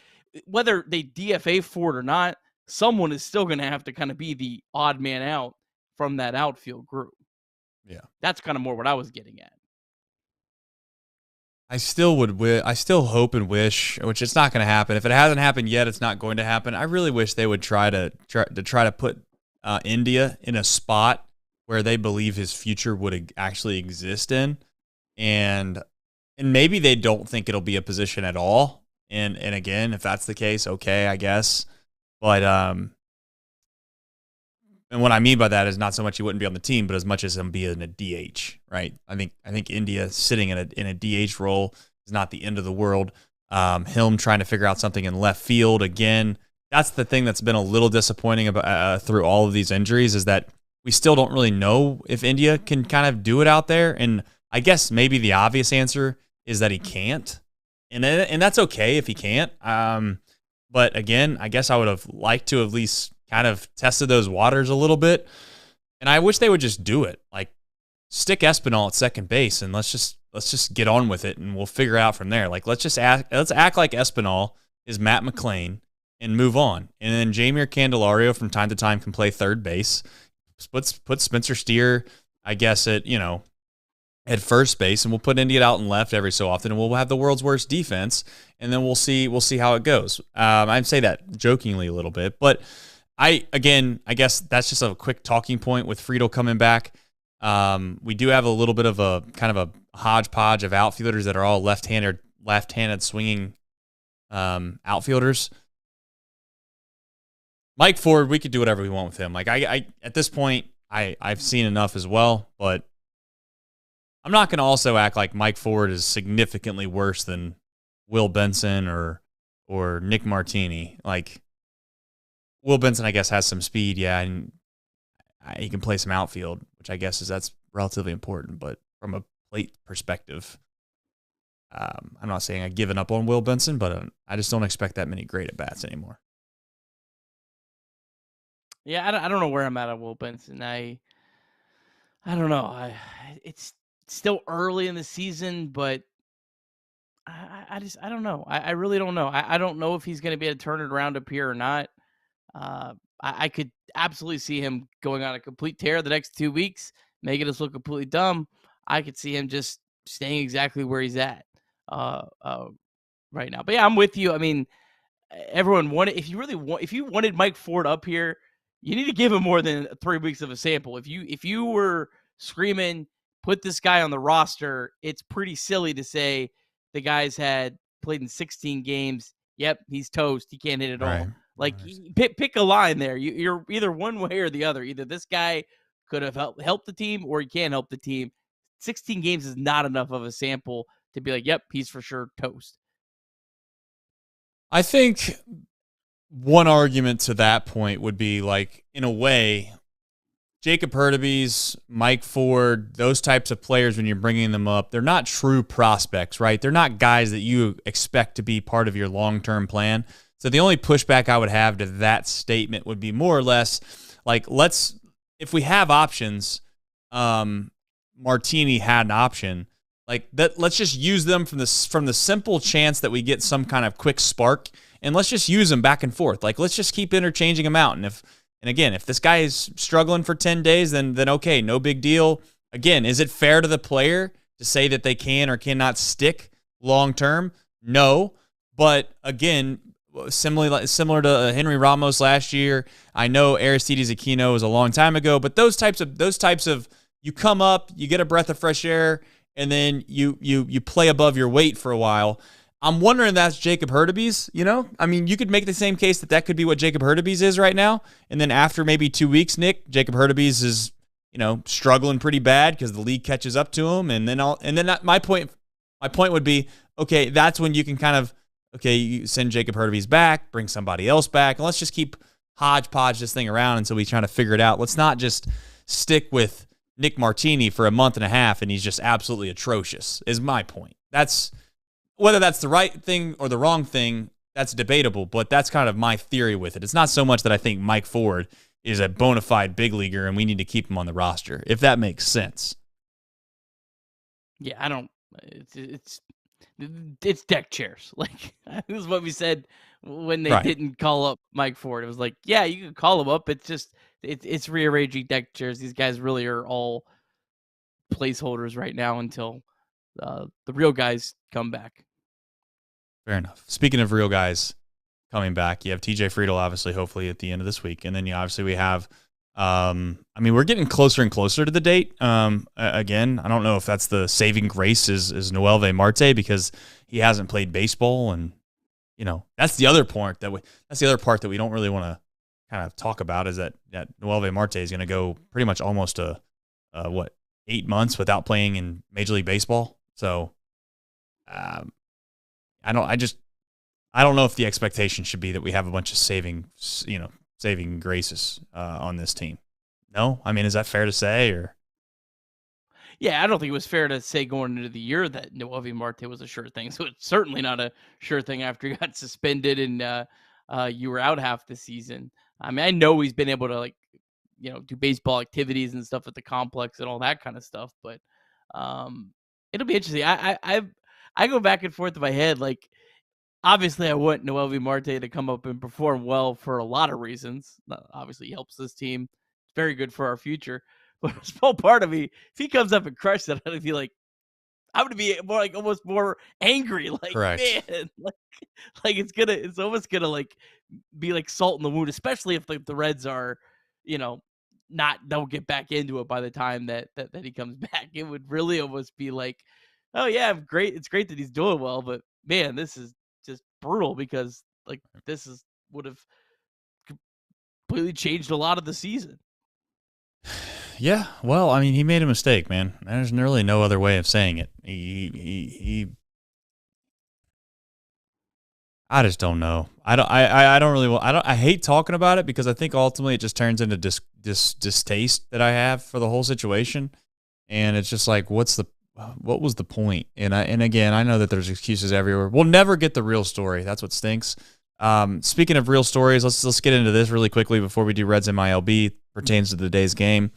whether they DFA Ford or not, someone is still gonna have to kind of be the odd man out from that outfield group.
Yeah,
that's kind of more what I was getting at.
I still hope and wish, which it's not going to happen. If it hasn't happened yet, it's not going to happen. I really wish they would try to put India in a spot where they believe his future would actually exist in, and maybe they don't think it'll be a position at all. And again, if that's the case, okay, I guess. But and what I mean by that is not so much he wouldn't be on the team, but as much as him being a DH, right? I think India sitting in a DH role is not the end of the world. Him trying to figure out something in left field again. That's the thing that's been a little disappointing about through all of these injuries is that we still don't really know if India can kind of do it out there. And I guess maybe the obvious answer is that he can't, and that's okay if he can't. But again, I guess I would have liked to at least kind of tested those waters a little bit. And I wish they would just do it. Like stick Espinal at second base and let's just get on with it and we'll figure it out from there. Like let's act like Espinal is Matt McClain and move on. And then Jeimer Candelario from time to time can play third base. Put Spencer Steer, I guess, at first base, and we'll put India out and left every so often, and we'll have the world's worst defense, and then we'll see how it goes. I'd say that jokingly a little bit, but I guess that's just a quick talking point with Friedl coming back. We do have a little bit of a kind of a hodgepodge of outfielders that are all left-handed swinging outfielders. Mike Ford, we could do whatever we want with him. Like I at this point, I've seen enough as well, but I'm not going to also act like Mike Ford is significantly worse than Will Benson or Nick Martini. Like Will Benson, I guess, has some speed, yeah, and he can play some outfield, which I guess that's relatively important. But from a plate perspective, I'm not saying I've given up on Will Benson, but I just don't expect that many great at bats anymore.
Yeah, I don't know where I'm at on Will Benson. I don't know. It's still early in the season, but I don't know. I really don't know. I don't know if he's going to be able to turn it around up here or not. I could absolutely see him going on a complete tear the next 2 weeks, making us look completely dumb. I could see him just staying exactly where he's at right now. But yeah, I'm with you. I mean, everyone wanted, if you wanted Mike Ford up here, you need to give him more than 3 weeks of a sample. If you were screaming, put this guy on the roster, it's pretty silly to say the guy's had played in 16 games. Yep, he's toast. He can't hit it all. Like, pick a line there. You're either one way or the other. Either this guy could have helped the team or he can't help the team. 16 games is not enough of a sample to be like, yep, he's for sure toast.
I think one argument to that point would be, like, in a way, Jacob Hurtubise, Mike Ford, those types of players, when you're bringing them up, they're not true prospects, right? They're not guys that you expect to be part of your long-term plan. So the only pushback I would have to that statement would be more or less like, if we have options, Martini had an option, like that. Let's just use them from the simple chance that we get some kind of quick spark, and let's just use them back and forth. Like, let's just keep interchanging them out. And again, if this guy is struggling for 10 days, then okay, no big deal. Again, is it fair to the player to say that they can or cannot stick long term? No, but again, similar to Henry Ramos last year. I know Aristides Aquino was a long time ago, but those types of you come up, you get a breath of fresh air, and then you play above your weight for a while. I'm wondering if that's Jacob Hurtubise, I mean, you could make the same case that could be what Jacob Hurtubise is right now. And then after maybe 2 weeks, Nick, Jacob Hurtubise is, struggling pretty bad because the league catches up to him. And then my point would be, okay, that's when you can kind of, you send Jacob Hurtubise back, bring somebody else back, and let's just keep hodgepodge this thing around until we try to figure it out. Let's not just stick with Nick Martini for a month and a half and he's just absolutely atrocious, is my point. Whether that's the right thing or the wrong thing, that's debatable, but that's kind of my theory with it. It's not so much that I think Mike Ford is a bona fide big leaguer and we need to keep him on the roster, if that makes sense.
Yeah, I don't. It's deck chairs. Like, this is what we said when they didn't call up Mike Ford. It was like, yeah, you can call him up. It's just it's rearranging deck chairs. These guys really are all placeholders right now until the real guys come back.
Fair enough. Speaking of real guys coming back, you have TJ Friedl, obviously, hopefully at the end of this week. And then we have, we're getting closer and closer to the date. Again, I don't know if that's the saving grace is Noelvi Marte because he hasn't played baseball. And, that's the other part that we don't really want to kind of talk about is that Noelvi Marte is going to go pretty much almost 8 months without playing in Major League Baseball. So, I don't know if the expectation should be that we have a bunch of saving graces on this team. No, is that fair to say? Or
yeah, I don't think it was fair to say going into the year that Noelvi Marte was a sure thing. So it's certainly not a sure thing after he got suspended and you were out half the season. I know he's been able to do baseball activities and stuff at the complex and all that kind of stuff, but it'll be interesting. I go back and forth in my head. Like, obviously, I want Noelvi Marte to come up and perform well for a lot of reasons. Obviously, he helps this team. It's very good for our future. But a small part of me, if he comes up and crushes it, I'd be like, I'm gonna be more almost more angry. Like,
correct.
Man, it's almost gonna be like salt in the wound, especially if the Reds are, don't get back into it by the time that he comes back. It would really almost be like, oh yeah, great. It's great that he's doing well, but man, this is just brutal because this would have completely changed a lot of the season.
Yeah, well, he made a mistake, man. There's really no other way of saying it. He I just don't know. I hate talking about it because I think ultimately it just turns into distaste that I have for the whole situation, and it's just like, what was the point? And again, I know that there's excuses everywhere. We'll never get the real story. That's what stinks. Speaking of real stories, let's get into this really quickly before we do Reds MILB pertains to today's game.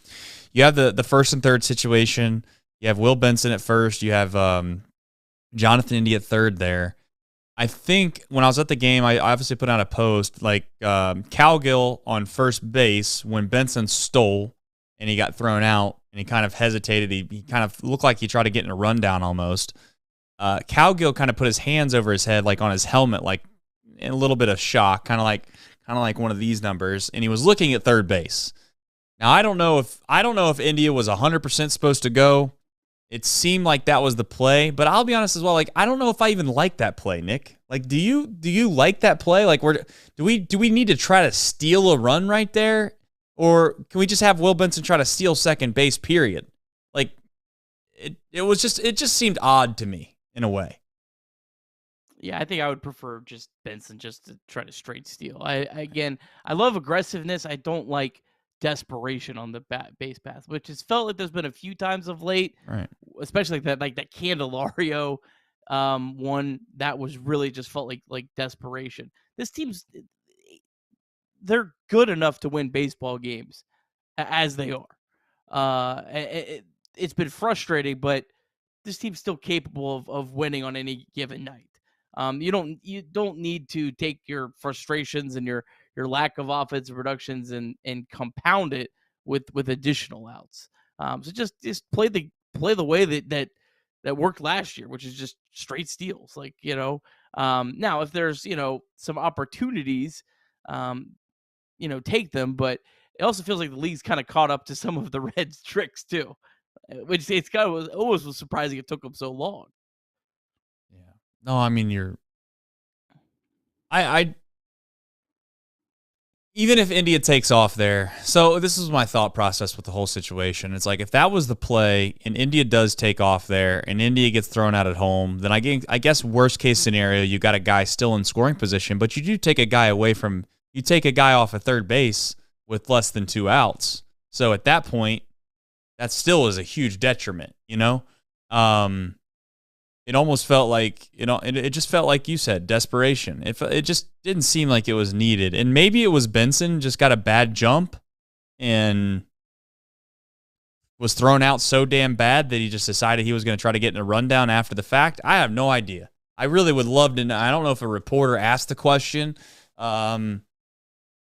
You have the first and third situation. You have Will Benson at first. You have Jonathan India at third there. I think when I was at the game, I obviously put out a post Cowgill on first base when Benson stole and he got thrown out and he kind of hesitated. He kind of looked like he tried to get in a rundown almost. Cowgill kind of put his hands over his head, on his helmet, in a little bit of shock, kind of like one of these numbers, and he was looking at third base. Now I don't know if India was 100% supposed to go. It seemed like that was the play, but I'll be honest as well. I don't know if I even like that play, Nick. Do you like that play? Do we need to try to steal a run right there, or can we just have Will Benson try to steal second base? Period. It just seemed odd to me in a way.
Yeah, I think I would prefer just Benson just to try to straight steal. I love aggressiveness. I don't like desperation on the base path, which has felt like there's been a few times of late,
right?
Especially that Candelario one that was really just felt like desperation. This team's they're good enough to win baseball games as they are. It's been frustrating, but this team's still capable of winning on any given night. You don't need to take your frustrations and your lack of offensive productions and compound it with additional outs. So just play the way that worked last year, which is just straight steals. Now if there's some opportunities, take them. But it also feels like the league's kind of caught up to some of the Reds' tricks too, which it's kind of almost was surprising it took them so long.
Yeah. No, I even if India takes off there, so this is my thought process with the whole situation. It's if that was the play and India does take off there and India gets thrown out at home, then I guess worst case scenario, you got a guy still in scoring position, but you do take a guy away from you take a guy off at third base with less than 2 outs. So at that point, that still is a huge detriment, you know? It almost felt like, it just felt like you said, desperation. It just didn't seem like it was needed. And maybe it was Benson just got a bad jump and was thrown out so damn bad that he just decided he was going to try to get in a rundown after the fact. I have no idea. I really would love to know. I don't know if a reporter asked the question,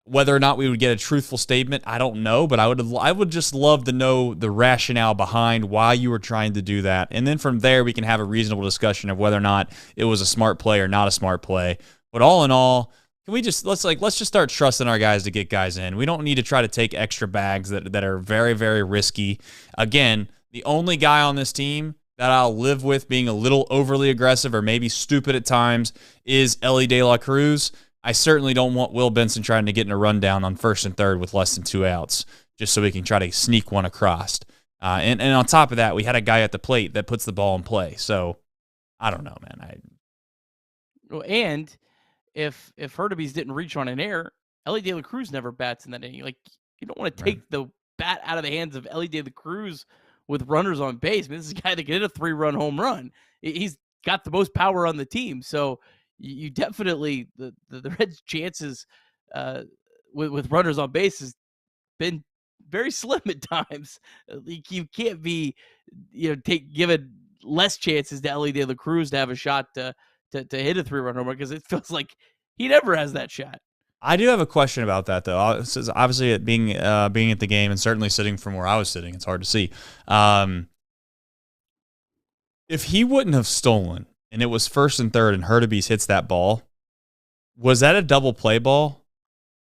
whether or not we would get a truthful statement. I don't know, but I would just love to know the rationale behind why you were trying to do that. And then from there, we can have a reasonable discussion of whether or not it was a smart play or not a smart play. But all in all, can we just let's just start trusting our guys to get guys in. We don't need to try to take extra bags that are very, very risky. Again, the only guy on this team that I'll live with being a little overly aggressive or maybe stupid at times is Elly De La Cruz. I certainly don't want Will Benson trying to get in a rundown on first and third with less than 2 outs just so we can try to sneak one across. And on top of that, we had a guy at the plate that puts the ball in play. So I don't know, man.
And if Hurtubise didn't reach on an error, Elly De La Cruz never bats in that inning. Like, you don't want to take the bat out of the hands of Elly De La Cruz with runners on base. I mean, this is a guy that can hit a 3-run home run. He's got the most power on the team. So you definitely, the Reds' chances with runners on base has been very slim at times. You can't be, giving less chances to Elly De La Cruz to have a shot to hit a 3-run home run, because it feels like he never has that shot.
I do have a question about that, though. Obviously, being at the game and certainly sitting from where I was sitting, it's hard to see. If he wouldn't have stolen and it was first and third and Hurtubise hits that ball, was that a double play ball?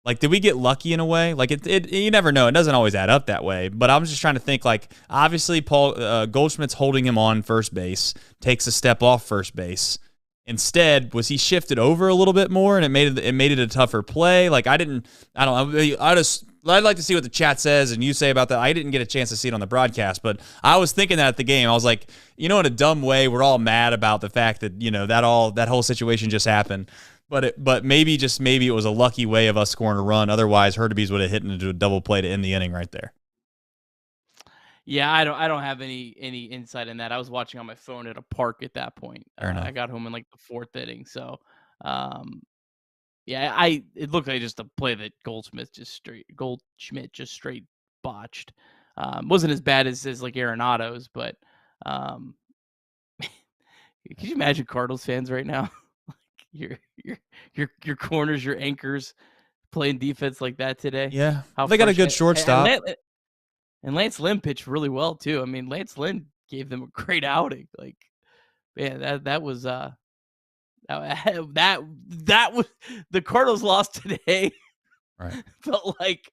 Like, did we get lucky in a way? Like, you never know. It doesn't always add up that way. But I'm just trying to think, like, obviously Paul Goldschmidt's holding him on first base, takes a step off first base. Instead, was he shifted over a little bit more and it made it a tougher play? Like, I'd like to see what the chat says and you say about that. I didn't get a chance to see it on the broadcast, but I was thinking that at the game. I was like, in a dumb way, we're all mad about the fact that, that whole situation just happened. But maybe it was a lucky way of us scoring a run. Otherwise, Hurtubise would have hit into a double play to end the inning right there.
Yeah, I don't have any insight in that. I was watching on my phone at a park at that point. I got home in like the 4th inning. So, it looked like just a play that Goldschmidt just straight botched. Wasn't as bad as like Arenado's, but could you imagine Cardinals fans right now? Like your corners, your anchors playing defense like that today.
Yeah, they got a good shortstop.
And Lance Lynn pitched really well too. I mean, Lance Lynn gave them a great outing. Like, man, that was that was the Cardinals lost today.
Right.
Felt like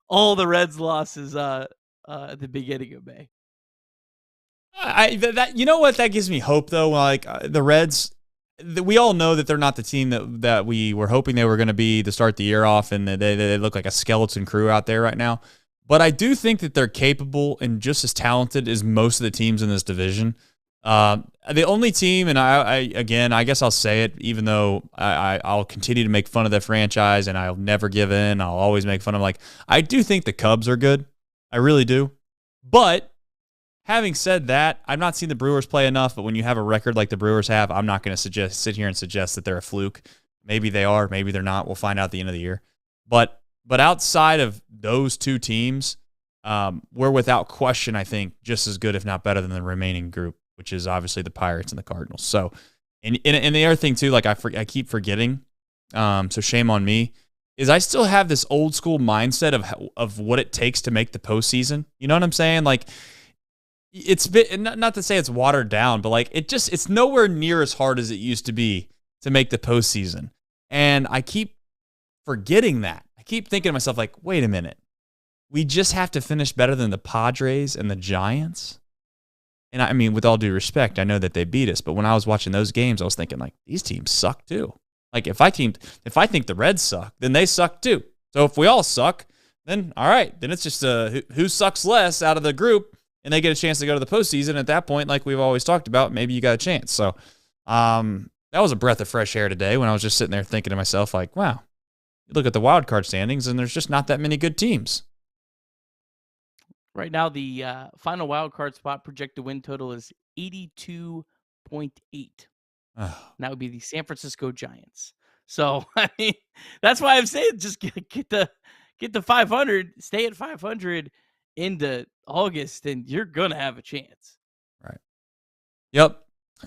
all the Reds losses at the beginning of May.
That gives me hope though. Like the Reds, we all know that they're not the team that we were hoping they were going to be to start the year off, and they look like a skeleton crew out there right now. But I do think that they're capable and just as talented as most of the teams in this division. The only team, and I guess I'll say it, even though I'll continue to make fun of the franchise and I'll never give in. I'll always make fun of I do think the Cubs are good. I really do. But having said that, I've not seen the Brewers play enough, but when you have a record like the Brewers have, I'm not going to sit here and suggest that they're a fluke. Maybe they are, maybe they're not. We'll find out at the end of the year. But outside of those two teams, we're without question, I think, just as good, if not better, than the remaining group, which is obviously the Pirates and the Cardinals. So, and the other thing too, I keep forgetting, so shame on me, is I still have this old school mindset of what it takes to make the postseason. You know what I'm saying? Like, it's not to say it's watered down, but it's nowhere near as hard as it used to be to make the postseason. And I keep forgetting that. I keep thinking to myself, wait a minute. We just have to finish better than the Padres and the Giants. And I mean, with all due respect, I know that they beat us, but when I was watching those games, I was thinking, these teams suck too. If I think the Reds suck, then they suck too. So if we all suck, then all right, then it's just who sucks less out of the group, and they get a chance to go to the postseason. At that point, like we've always talked about, maybe you got a chance. So that was a breath of fresh air today when I was just sitting there thinking to myself, wow, You look at the wild card standings, and there's just not that many good teams.
Right now, the final wild card spot projected win total is 82.8. That would be the San Francisco Giants. So, I mean, that's why I'm saying just get the 500, stay at 500 into August, and you're going to have a chance.
Right. Yep.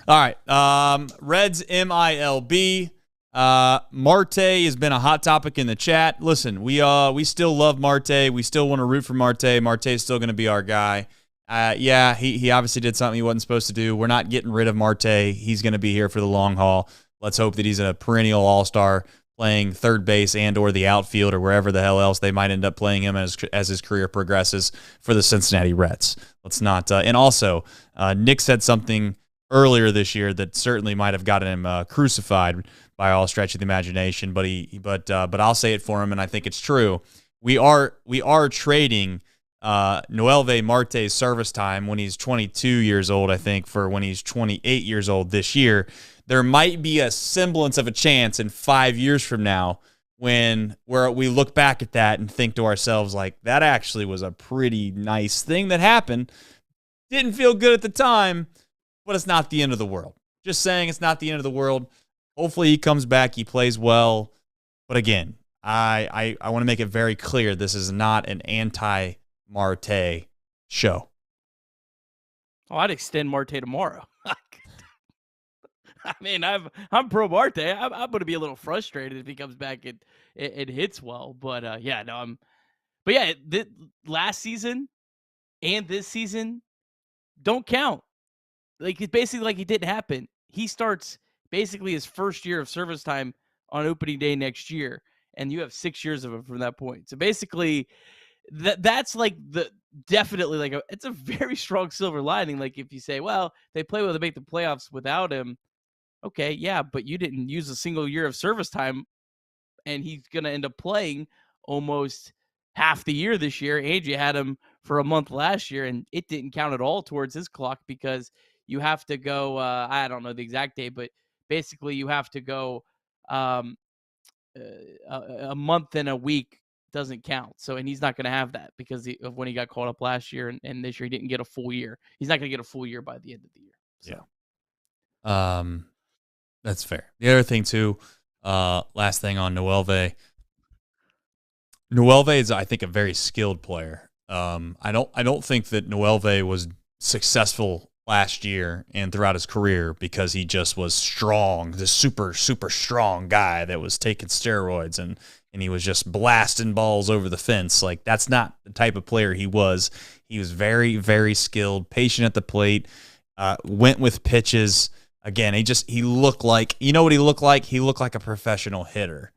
All right. Reds MILB. Marte has been a hot topic in the chat. Listen, we still love Marte. We still want to root for Marte. Marte is still going to be our guy. Yeah, he obviously did something he wasn't supposed to do. We're not getting rid of Marte. He's going to be here for the long haul. Let's hope that he's a perennial all-star playing third base and or the outfield or wherever the hell else they might end up playing him as his career progresses for the Cincinnati Reds. Let's not. And also, Nick said something earlier this year that certainly might have gotten him crucified by all stretch of the imagination. But I'll say it for him, and I think it's true. We are trading Noelvi Marte's service time when he's 22 years old, I think, for when he's 28 years old this year. There might be a semblance of a chance in 5 years from now where we look back at that and think to ourselves, like, that actually was a pretty nice thing that happened. Didn't feel good at the time, but it's not the end of the world. Just saying, it's not the end of the world. Hopefully he comes back, he plays well. But again, I want to make it very clear, this is not an anti-Marte show.
Oh, I'd extend Marte tomorrow. I mean, I'm pro Marte. I'm going to be a little frustrated if he comes back and it hits well. But last season and this season don't count. Like, it's basically like it didn't happen. He starts basically his first year of service time on opening day next year, and you have 6 years of it from that point. So basically, that's like definitely like it's a very strong silver lining. Like, if you say, well, they play well to make the playoffs without him. Okay, yeah, but you didn't use a single year of service time, and he's going to end up playing almost half the year this year. And you had him for a month last year, and it didn't count at all towards his clock because you have to go, I don't know the exact date, but basically you have to go a month and a week doesn't count. So, and he's not going to have that because of when he got called up last year, and this year he didn't get a full year. He's not going to get a full year by the end of the year. So.
Yeah. That's fair. The other thing too, last thing on Noelvi. Noelvi is, I think, a very skilled player. I don't think that Noelvi was successful last year and throughout his career because he just was strong, this super, super strong guy that was taking steroids and he was just blasting balls over the fence. Like, that's not the type of player he was. He was very, very skilled, patient at the plate, went with pitches. Again, he looked like, you know what he looked like? He looked like a professional hitter.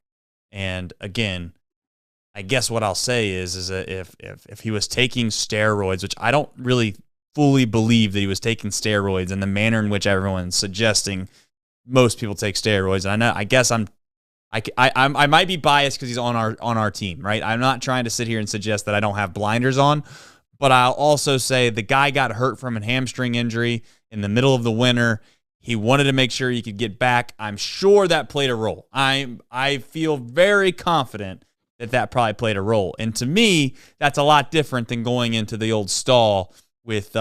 And again, I guess what I'll say is that if he was taking steroids, which I don't really fully believe that he was taking steroids in the manner in which everyone's suggesting most people take steroids. And I guess I might be biased because he's on our team, right? I'm not trying to sit here and suggest that I don't have blinders on, but I'll also say the guy got hurt from a hamstring injury in the middle of the winter. He wanted to make sure he could get back. I'm sure that played a role. I feel very confident that probably played a role. And to me, that's a lot different than going into the old stall with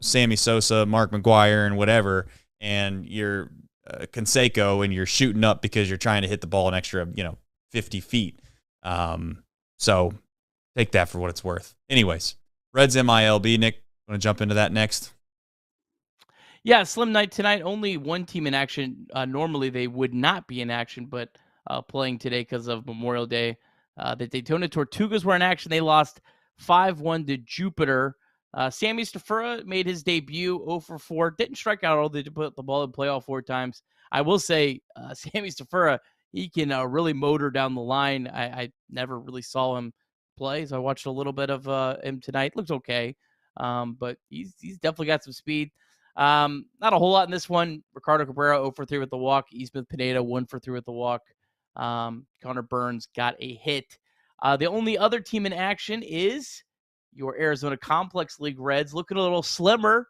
Sammy Sosa, Mark McGwire, and whatever, and you're Canseco, and you're shooting up because you're trying to hit the ball an extra 50 feet. So take that for what it's worth. Anyways, Reds MILB. Nick, want to jump into that next?
Yeah, slim night tonight. Only one team in action. Normally they would not be in action, but playing today because of Memorial Day. The Daytona Tortugas were in action. They lost 5-1 to Jupiter. Sammy Stafura made his debut 0-for-4. Didn't strike out all. They put the ball in play all 4 times. I will say Sammy Stafura, he can really motor down the line. I never really saw him play, so I watched a little bit of him tonight. Looks okay, but he's definitely got some speed. Not a whole lot in this one. Ricardo Cabrera 0-for-3 with the walk. Eastman Pineda 1-for-3 with the walk. Connor Burns got a hit. The only other team in action is your Arizona Complex League Reds, looking a little slimmer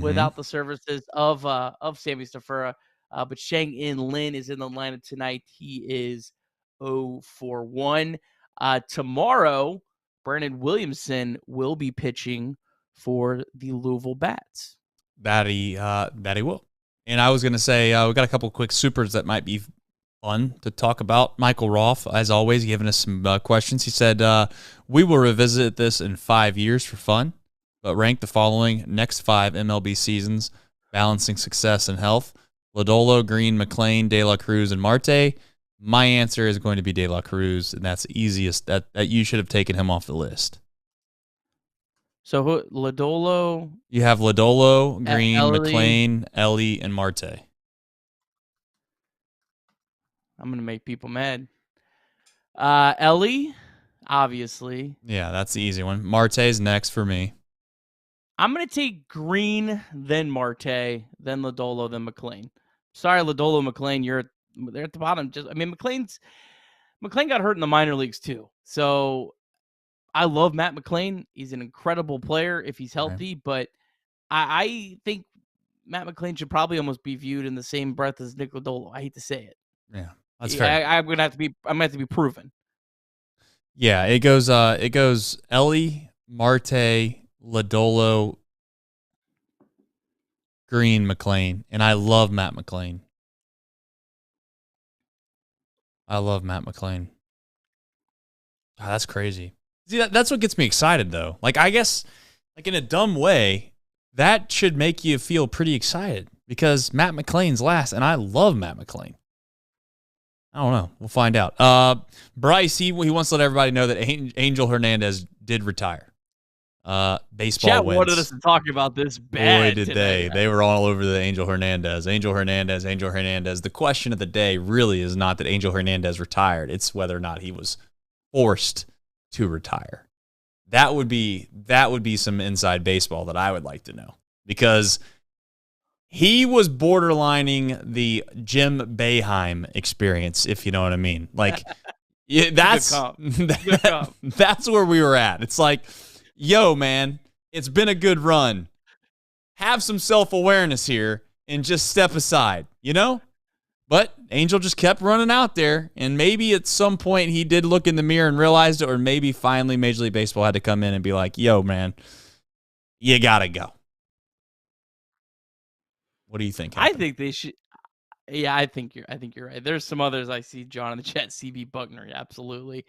without the services of Sammy Stafura. But Shang-In Lin is in the lineup tonight. He is 0-for-1. Tomorrow, Brandon Williamson will be pitching for the Louisville Bats.
That he will. And I was going to say, we got a couple quick supers that might be fun to talk about. Michael Roth, as always, giving us some questions. He said, we will revisit this in 5 years for fun, but rank the following next 5 MLB seasons, balancing success and health: Lodolo, Green, McClain, De La Cruz, and Marte. My answer is going to be De La Cruz, and that's the easiest. That you should have taken him off the list.
So Lodolo?
You have Lodolo, Green,
Ellie.
McClain, Ellie, and Marte.
I'm going to make people mad. Ellie, obviously.
Yeah, that's the easy one. Marte's next for me.
I'm going to take Green, then Marte, then Lodolo, then McClain. Sorry, Lodolo, McClain, they're at the bottom. McClain got hurt in the minor leagues too. So I love Matt McClain. He's an incredible player if he's healthy, but I think Matt McClain should probably almost be viewed in the same breath as Nick Lodolo. I hate to say it.
Yeah, that's fair.
I'm gonna have to be proven.
Yeah, it goes Ellie, Marte, Lodolo, Green, McClain, and I love Matt McClain. God, that's crazy. See, that's what gets me excited, though. Like, I guess, like in a dumb way, that should make you feel pretty excited because Matt McClain's last, and I love Matt McClain. I don't know. We'll find out. Bryce, he wants to let everybody know that Angel Hernandez did retire. Baseball
Chat
wins.
wanted us to talk about this bad.
Boy, did
today.
they were all over the Angel Hernandez. The question of the day really is not that Angel Hernandez retired. It's whether or not he was forced to retire. That would be some inside baseball that I would like to know, because he was borderlining the Jim Boeheim experience, if you know what I mean. Like, that's where we were at. It's like, yo, man, it's been a good run. Have some self-awareness here and just step aside, you know? But Angel just kept running out there, and maybe at some point he did look in the mirror and realized it, or maybe finally Major League Baseball had to come in and be like, yo, man, you got to go. What do you think happened?
I think they should. Yeah, I think you're right. There's some others I see, John, in the chat. CB Buckner, absolutely.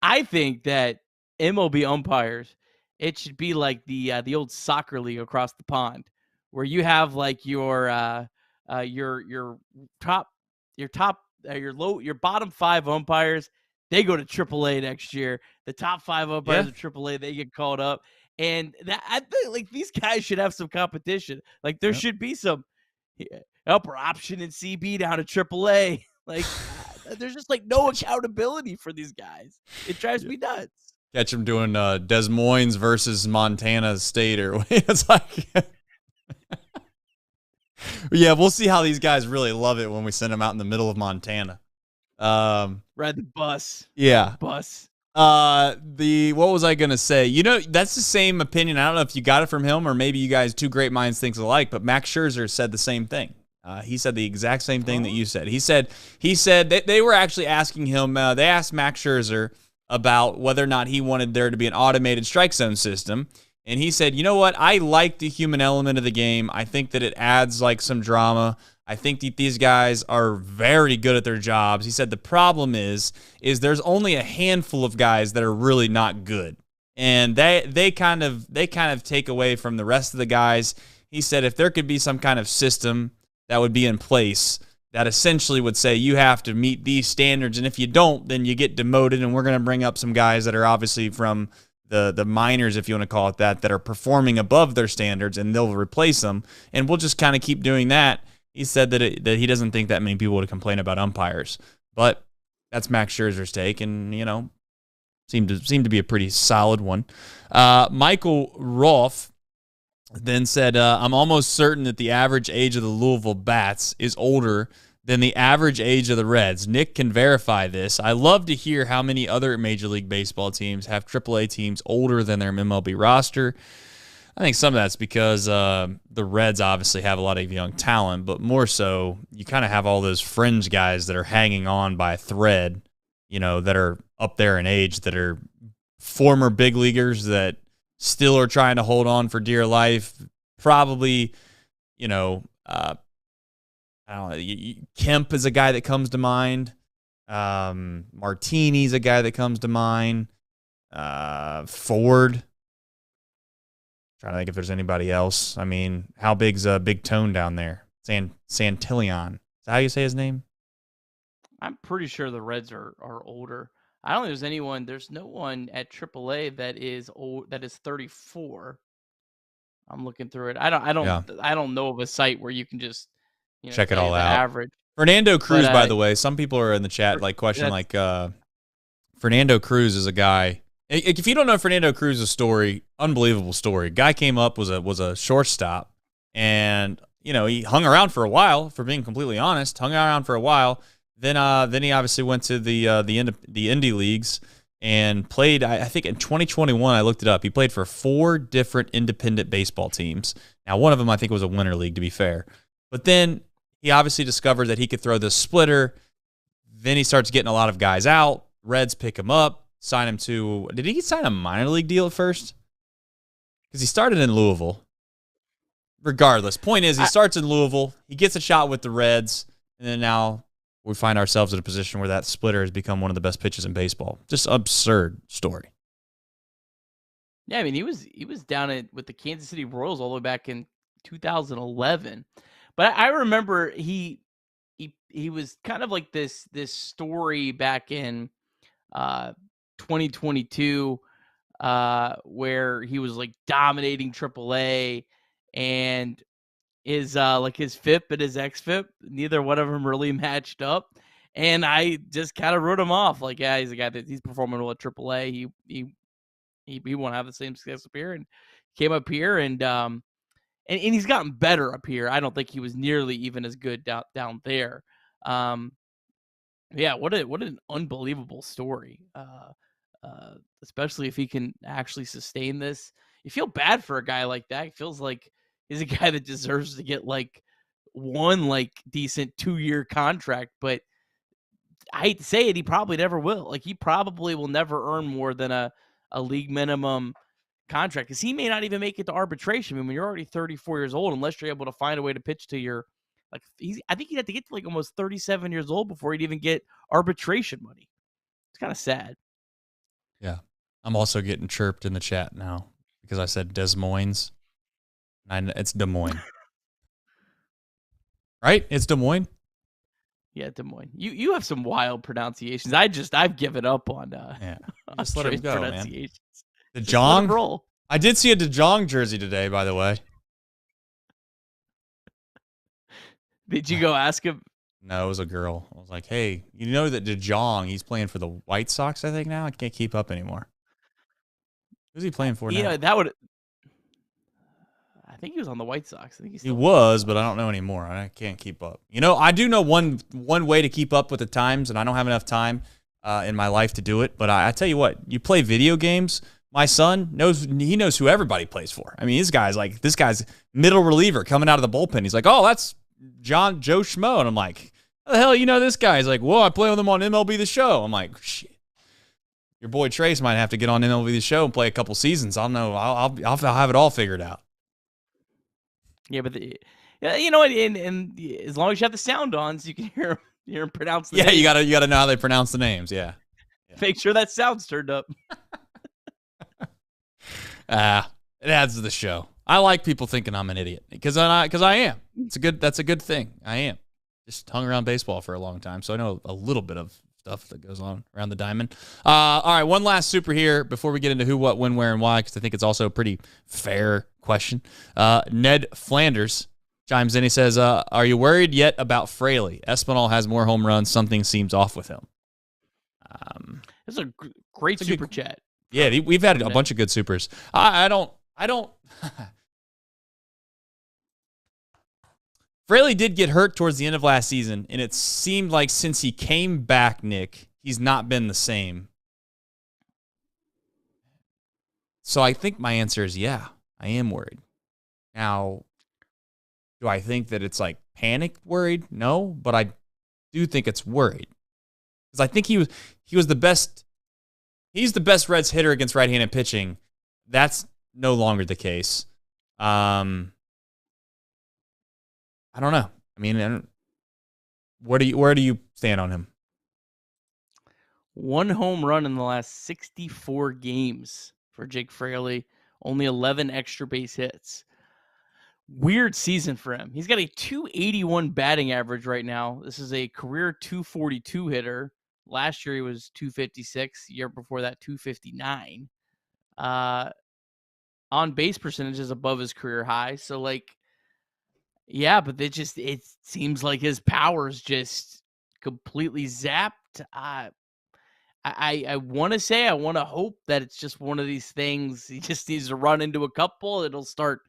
I think that MLB umpires, it should be like the old soccer league across the pond, where you have like your bottom 5 umpires. They go to Triple-A next year. The top 5 umpires of Triple-A, they get called up, and that, I think, like, these guys should have some competition. Like, there should be some upper option in CB down to Triple-A. Like, there's just like no accountability for these guys. It drives me nuts.
Catch them doing Des Moines versus Montana State, or it's like, yeah, we'll see how these guys really love it when we send them out in the middle of Montana.
Ride the bus.
Yeah,
bus.
What was I gonna say? You know, that's the same opinion. I don't know if you got it from him or maybe you guys, two great minds think alike, but Max Scherzer said the same thing. He said the exact same thing that you said. He said they were actually asking him. They asked Max Scherzer about whether or not he wanted there to be an automated strike zone system, and he said, you know what? I like the human element of the game. I think that it adds like some drama. I think that these guys are very good at their jobs. He said the problem is there's only a handful of guys that are really not good, and they kind of take away from the rest of the guys. He said if there could be some kind of system that would be in place that essentially would say you have to meet these standards, and if you don't, then you get demoted, and we're going to bring up some guys that are obviously from the minors, if you want to call it that are performing above their standards, and they'll replace them, and we'll just kind of keep doing that. He said that he doesn't think that many people would complain about umpires, but that's Max Scherzer's take, and you know, seemed to be a pretty solid one. Michael Rolfe then said, "I'm almost certain that the average age of the Louisville Bats is older than the average age of the Reds. Nick can verify this. I love to hear how many other Major League Baseball teams have Triple-A teams older than their MLB roster." I think some of that's because the Reds obviously have a lot of young talent, but more so, you kind of have all those fringe guys that are hanging on by a thread, that are up there in age, that are former big leaguers that still are trying to hold on for dear life. Probably, I don't know. Kemp is a guy that comes to mind. Martini's a guy that comes to mind. Ford. Trying to think if there's anybody else. I mean, how big's Big Tone down there? Santillan. Is that how you say his name?
I'm pretty sure the Reds are older. I don't think there's anyone. There's no one at Triple-A that is old. That is 34. I'm looking through it. I don't know of a site where you can just
check it
tell you
all
the
out.
average.
Fernando Cruz, by the way, some people are in the chat Fernando Cruz is a guy. If you don't know Fernando Cruz's story, unbelievable story. Guy came up, was a shortstop, and he hung around for a while. For being completely honest, hung around for a while. Then he obviously went to the indie leagues and played. I think in 2021, I looked it up. He played for 4 different independent baseball teams. Now, one of them I think was a winter league, to be fair. But then he obviously discovered that he could throw this splitter. Then he starts getting a lot of guys out. Reds pick him up. Sign him to. Did he sign a minor league deal at first? Because he started in Louisville. Regardless, point is he starts in Louisville. He gets a shot with the Reds, and then now we find ourselves in a position where that splitter has become one of the best pitches in baseball. Just absurd story.
Yeah, I mean he was down with the Kansas City Royals all the way back in 2011, but I remember he was kind of like this story back in 2022, where he was like dominating AAA, and his FIP and his XFIP, neither one of them really matched up, and I just kind of wrote him off. Like, yeah, he's a guy that he's performing well at AAA. He won't have the same success up here, and came up here and he's gotten better up here. I don't think he was nearly even as good down there. Yeah, what an unbelievable story. Especially if he can actually sustain this. You feel bad for a guy like that. It feels like he's a guy that deserves to get one decent 2-year contract, but I hate to say it, he probably never will. Like, he probably will never earn more than a league minimum contract, because he may not even make it to arbitration. I mean, when you're already 34 years old, unless you're able to find a way to pitch to your I think he'd have to get to almost 37 years old before he'd even get arbitration money. It's kind of sad.
Yeah. I'm also getting chirped in the chat now because I said Des Moines. It's Des Moines. Right? It's Des Moines?
Yeah, Des Moines. You have some wild pronunciations. I've given up on
just let him go,
pronunciations.
Man. DeJong?
Roll.
I did see a DeJong jersey today, by the way.
Did you go ask him?
No, it was a girl. I was like, hey, you know that DeJong, he's playing for the White Sox, I think, now? I can't keep up anymore. Who's he playing for now?
Yeah, that would. I think he was on the White Sox. I think
he was, but I don't know anymore. I can't keep up. I do know one way to keep up with the times, and I don't have enough time in my life to do it. But I tell you what, you play video games. My son knows who everybody plays for. I mean, this guy's middle reliever coming out of the bullpen. He's like, oh, that's Joe Schmo. And I'm like, how the hell you know this guy? He's like, well, I play with him on MLB The Show. I'm like, shit. Your boy Trace might have to get on MLB The Show and play a couple seasons. I'll know. I'll have it all figured out.
Yeah, but you know what? And as long as you have the sound on, so you can hear him pronounce the names.
You gotta know how they pronounce the names. Yeah.
Make sure that sound's turned up.
It adds to the show. I like people thinking I'm an idiot because I am. That's a good thing. I am. Just hung around baseball for a long time, so I know a little bit of stuff that goes on around the diamond. All right, one last super here before we get into who, what, when, where, and why, because I think it's also a pretty fair question. Ned Flanders chimes in. He says, are you worried yet about Fraley? Espinal has more home runs. Something seems off with him.
That's a great super chat.
Yeah, we've had a bunch of good supers. I don't. Fraley did get hurt towards the end of last season, and it seemed like since he came back, Nick, he's not been the same. So I think my answer is yeah, I am worried. Now, do I think that it's like panic worried? No, but I do think it's worried. Because I think he was the best. He's the best Reds hitter against right-handed pitching. That's no longer the case. I don't know. I mean, where do you stand on him?
1 home run in the last 64 games for Jake Fraley. Only 11 extra base hits. Weird season for him. He's got a 281 batting average right now. This is a career 242 hitter. Last year he was 256. Year before that, 259. On base percentage is above his career high. So, like, yeah, but it seems like his power is just completely zapped. I want to say, I want to hope that it's just one of these things. He just needs to run into a couple. It'll start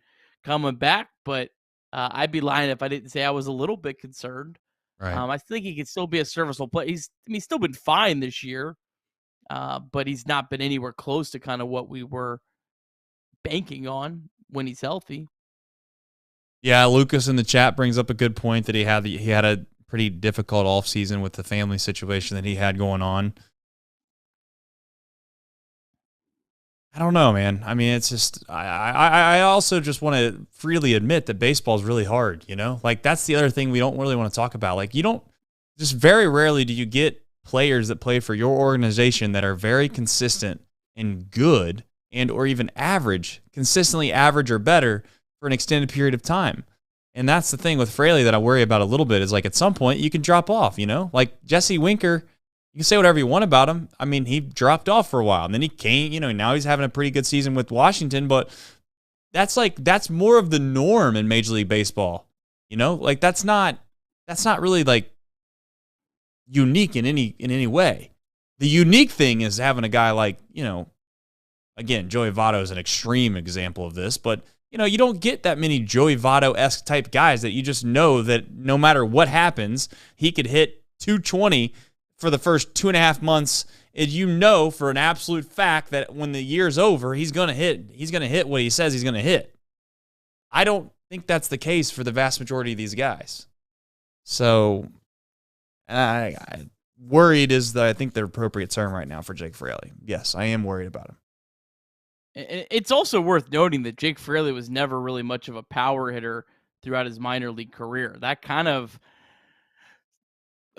coming back. But I'd be lying if I didn't say I was a little bit concerned.
Right.
I think he could still be a serviceable player. He's still been fine this year, but he's not been anywhere close to kind of what we were banking on when he's healthy.
Yeah, Lucas in the chat brings up a good point that he had a pretty difficult offseason with the family situation that he had going on. I don't know, man. I mean, it's just I also just want to freely admit that baseball is really hard, you know? Like, that's the other thing we don't really want to talk about. Like, just very rarely do you get players that play for your organization that are very consistent and good and or even average, consistently average or better for an extended period of time. And that's the thing with Fraley that I worry about a little bit is, like, at some point you can drop off, you know? Like Jesse Winker, you can say whatever you want about him. I mean, he dropped off for a while, and then he came, you know, now he's having a pretty good season with Washington, but that's more of the norm in Major League Baseball. You know? Like, that's not really, like, unique in any way. The unique thing is having a guy like, you know, again, Joey Votto is an extreme example of this, but, you know, you don't get that many Joey Votto-esque type guys that you just know that no matter what happens, he could hit 220 for the first 2.5 months. And you know for an absolute fact that when the year's over, he's going to hit what he says he's going to hit. I don't think that's the case for the vast majority of these guys. So, I worried is I think the appropriate term right now for Jake Fraley. Yes, I am worried about him.
It's also worth noting that Jake Fraley was never really much of a power hitter throughout his minor league career. That kind of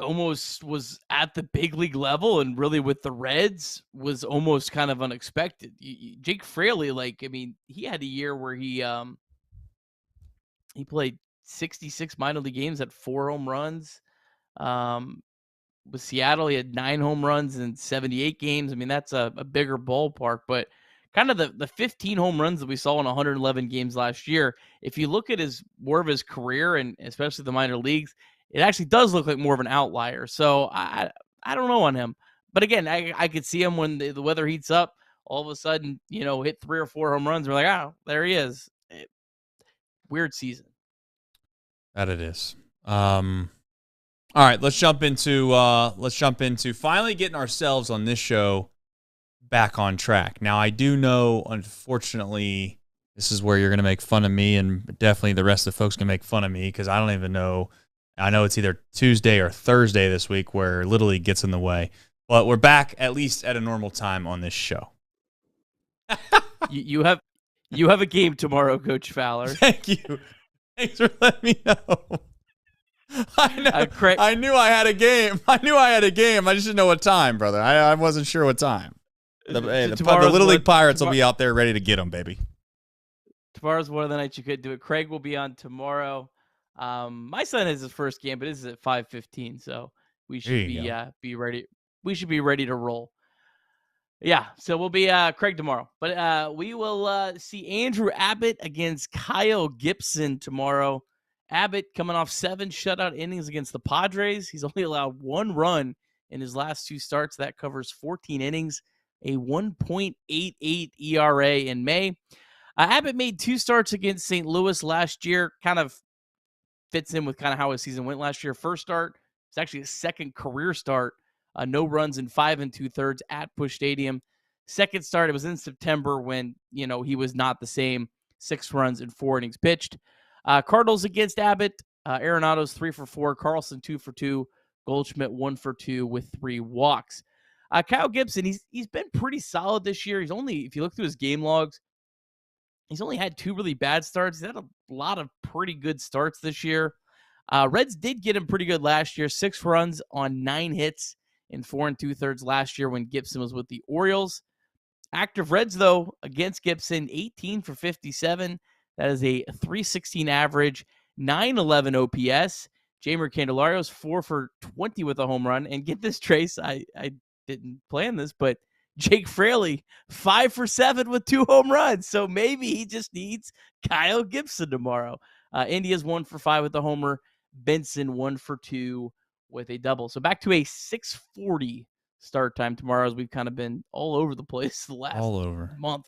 almost was at the big league level, and really with the Reds was almost kind of unexpected. Jake Fraley, like, I mean, he had a year where he played 66 minor league games, had 4 home runs. With Seattle, he had 9 home runs in 78 games. I mean, that's a bigger ballpark, but kind of the 15 home runs that we saw in 111 games last year, if you look at more of his career, and especially the minor leagues, it actually does look like more of an outlier. So I don't know on him. But again, I could see him when the weather heats up, all of a sudden, you know, hit 3 or 4 home runs. We're like, oh, there he is. Weird season.
That it is. All right, let's jump into finally getting ourselves on this show back on track. Now, I do know, unfortunately, this is where you're going to make fun of me, and definitely the rest of the folks can make fun of me because I don't even know. I know it's either Tuesday or Thursday this week where Little League gets in the way, but we're back at least at a normal time on this show.
You have a game tomorrow, Coach Fowler.
Thank you. Thanks for letting me know. I knew I had a game. I just didn't know what time, brother. I wasn't sure what time. The Little League Pirates will be out there ready to get them, baby.
Tomorrow's one of the nights you could do it. Craig will be on tomorrow. My son has his first game, but this is at 5:15, so we should be ready. We should be ready to roll. Yeah, so we'll be Craig tomorrow, but we will see Andrew Abbott against Kyle Gibson tomorrow. Abbott coming off 7 shutout innings against the Padres. He's only allowed 1 run in his last 2 starts. That covers 14 innings, a 1.88 ERA in May. Abbott made 2 starts against St. Louis last year. Kind of fits in with kind of how his season went last year. First start, it's actually his second career start. No runs in 5 2/3 at Busch Stadium. Second start, it was in September when, you know, he was not the same. 6 runs in 4 innings pitched. Cardinals against Abbott. Arenado's 3 for 4. Carlson 2 for 2. Goldschmidt 1 for 2 with 3 walks. Kyle Gibson, he's been pretty solid this year. He's only, if you look through his game logs, he's only had 2 really bad starts. He's had a lot of pretty good starts this year. Reds did get him pretty good last year. 6 runs on 9 hits in 4 2/3 last year when Gibson was with the Orioles. Active Reds, though, against Gibson, 18 for 57. That is a 316 average, 911 OPS. Jeimer Candelario's 4 for 20 with a home run. And get this, Trace, I didn't plan this, but Jake Fraley, 5 for 7 with 2 home runs. So maybe he just needs Kyle Gibson tomorrow. India's 1 for 5 with a homer. Benson 1 for 2 with a double. So back to a 6:40 start time tomorrow, as we've kind of been all over the place the last month.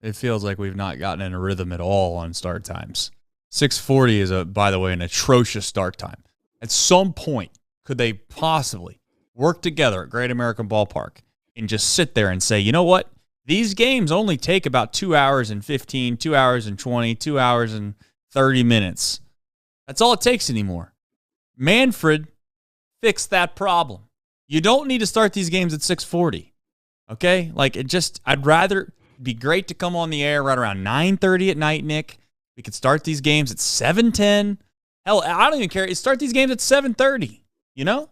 It feels like we've not gotten in a rhythm at all on start times. 6:40 is, by the way, an atrocious start time. At some point, could they possibly work together at Great American Ballpark and just sit there and say, you know what? These games only take about 2 hours and 15, 2 hours and 20, 2 hours and 30 minutes. That's all it takes anymore. Manfred fixed that problem. You don't need to start these games at 6:40. Okay? Like, I'd rather be great to come on the air right around 9:30 at night, Nick. We could start these games at 7:10. Hell, I don't even care. Start these games at 7:30, you know?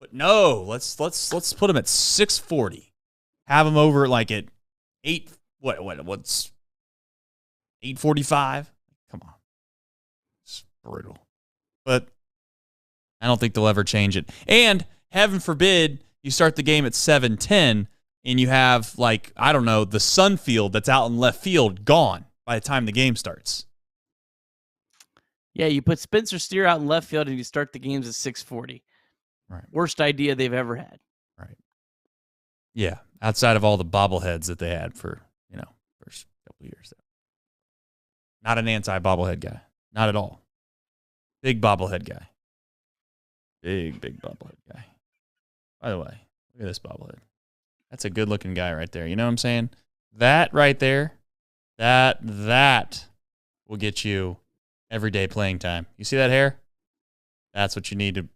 But no, let's put them at 6:40. Have them over like at 8:45? Come on. It's brutal. But I don't think they'll ever change it. And heaven forbid you start the game at 7:10 and you have, like, I don't know, the sun field that's out in left field gone by the time the game starts.
Yeah, you put Spencer Steer out in left field and you start the games at 6:40.
Right.
Worst idea they've ever had.
Right. Yeah, outside of all the bobbleheads that they had for, first couple of years. Not an anti-bobblehead guy. Not at all. Big bobblehead guy. Big bobblehead guy. By the way, look at this bobblehead. That's a good-looking guy right there. You know what I'm saying? That right there, that will get you everyday playing time. You see that hair? That's what you need to.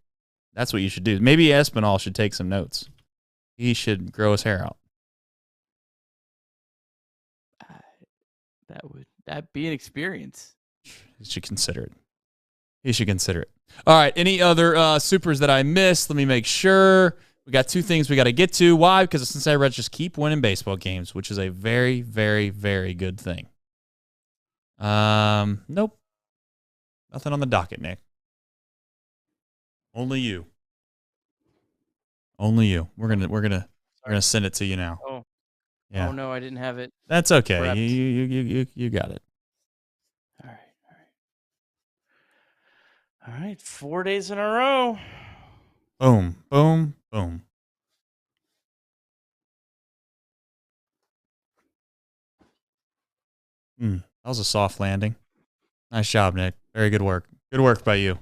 That's what you should do. Maybe Espinal should take some notes. He should grow his hair out.
That'd be an experience.
He should consider it. All right. Any other supers that I missed? Let me make sure. We got 2 things we got to get to. Why? Because the Cincinnati Reds just keep winning baseball games, which is a very, very, very good thing. Nope. Nothing on the docket, Nick. Only you. We're gonna send it to you now.
Oh.
Yeah.
Oh no, I didn't have it.
That's okay. You got it.
All right. 4 days in a row.
Boom, boom, boom. That was a soft landing. Nice job, Nick. Very good work. Good work by you.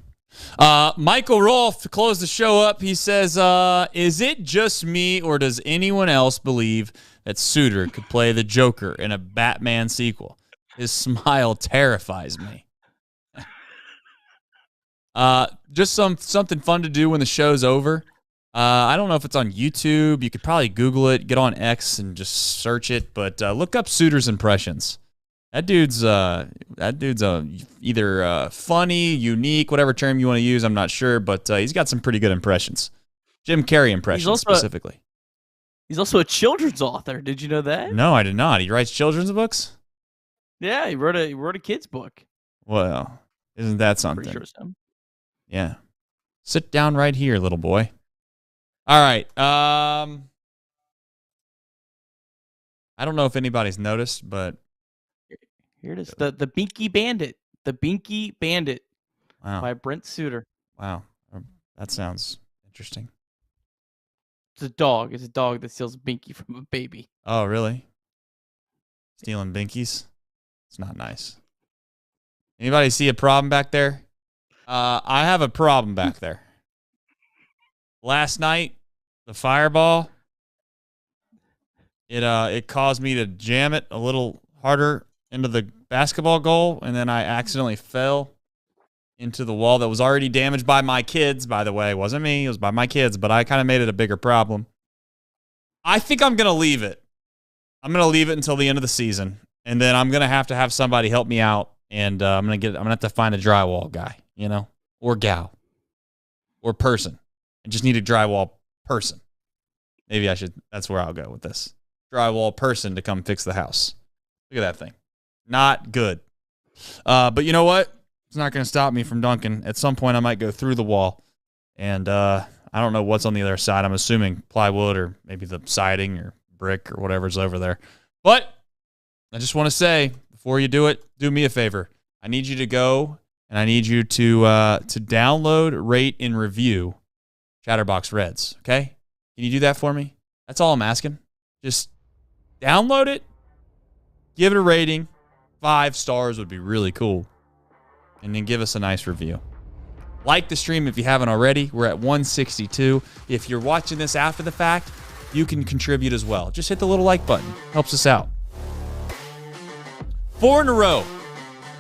Michael Rolfe, to close the show up, he says, is it just me or does anyone else believe that Suter could play the Joker in a Batman sequel? His smile terrifies me. Just something fun to do when the show's over. I don't know if it's on YouTube. You could probably Google it, get on X and just search it, but look up Suter's impressions. That dude's either funny, unique, whatever term you want to use, I'm not sure, but he's got some pretty good impressions. Jim Carrey impressions specifically.
He's also a children's author. Did you know that?
No, I did not. He writes children's books?
Yeah, he wrote a kid's book.
Well, isn't that something?
Pretty sure it's him.
Yeah. Sit down right here, little boy. All right. I don't know if anybody's noticed, but
here it is. The Binky Bandit. The Binky Bandit.
Wow.
By Brent Suter.
Wow. That sounds interesting.
It's a dog. It's a dog that steals a Binky from a baby.
Oh, really? Stealing Binkies? It's not nice. Anybody see a problem back there? I have a problem back there. Last night, the fireball, it caused me to jam it a little harder into the basketball goal, and then I accidentally fell into the wall that was already damaged by my kids, by the way. It wasn't me. It was by my kids, but I kind of made it a bigger problem. I think I'm going to leave it. I'm going to leave it until the end of the season, and then I'm going to have somebody help me out, and I'm going to have to find a drywall guy, or gal, or person. I just need a drywall person. Maybe that's where I'll go with this. Drywall person to come fix the house. Look at that thing. Not good. But you know what? It's not going to stop me from dunking. At some point, I might go through the wall, and I don't know what's on the other side. I'm assuming plywood or maybe the siding or brick or whatever's over there. But I just want to say, before you do it, do me a favor. I need you to go, and I need you to download, rate, and review Chatterbox Reds, okay? Can you do that for me? That's all I'm asking. Just download it, give it a rating. 5 stars would be really cool. And then give us a nice review. Like the stream if you haven't already. We're at 162. If you're watching this after the fact, you can contribute as well. Just hit the little like button. Helps us out. 4 in a row.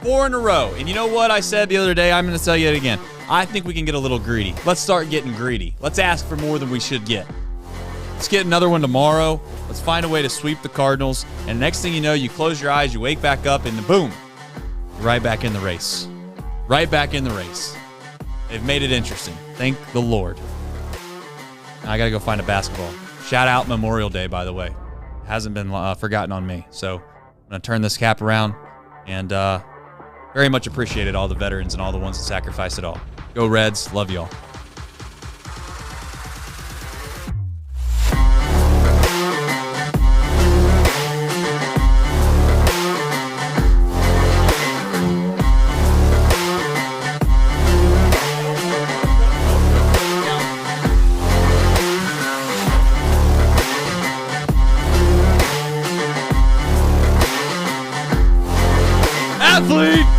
4 in a row. And you know what I said the other day? I'm going to tell you it again. I think we can get a little greedy. Let's start getting greedy. Let's ask for more than we should get. Let's get another one tomorrow. Let's find a way to sweep the Cardinals. And next thing you know, you close your eyes, you wake back up, and boom, you're right back in the race. Right back in the race. They've made it interesting. Thank the Lord. Now I got to go find a basketball. Shout out Memorial Day, by the way. It hasn't been forgotten on me. So I'm going to turn this cap around and very much appreciated all the veterans and all the ones that sacrificed it all. Go Reds. Love y'all. Athlete!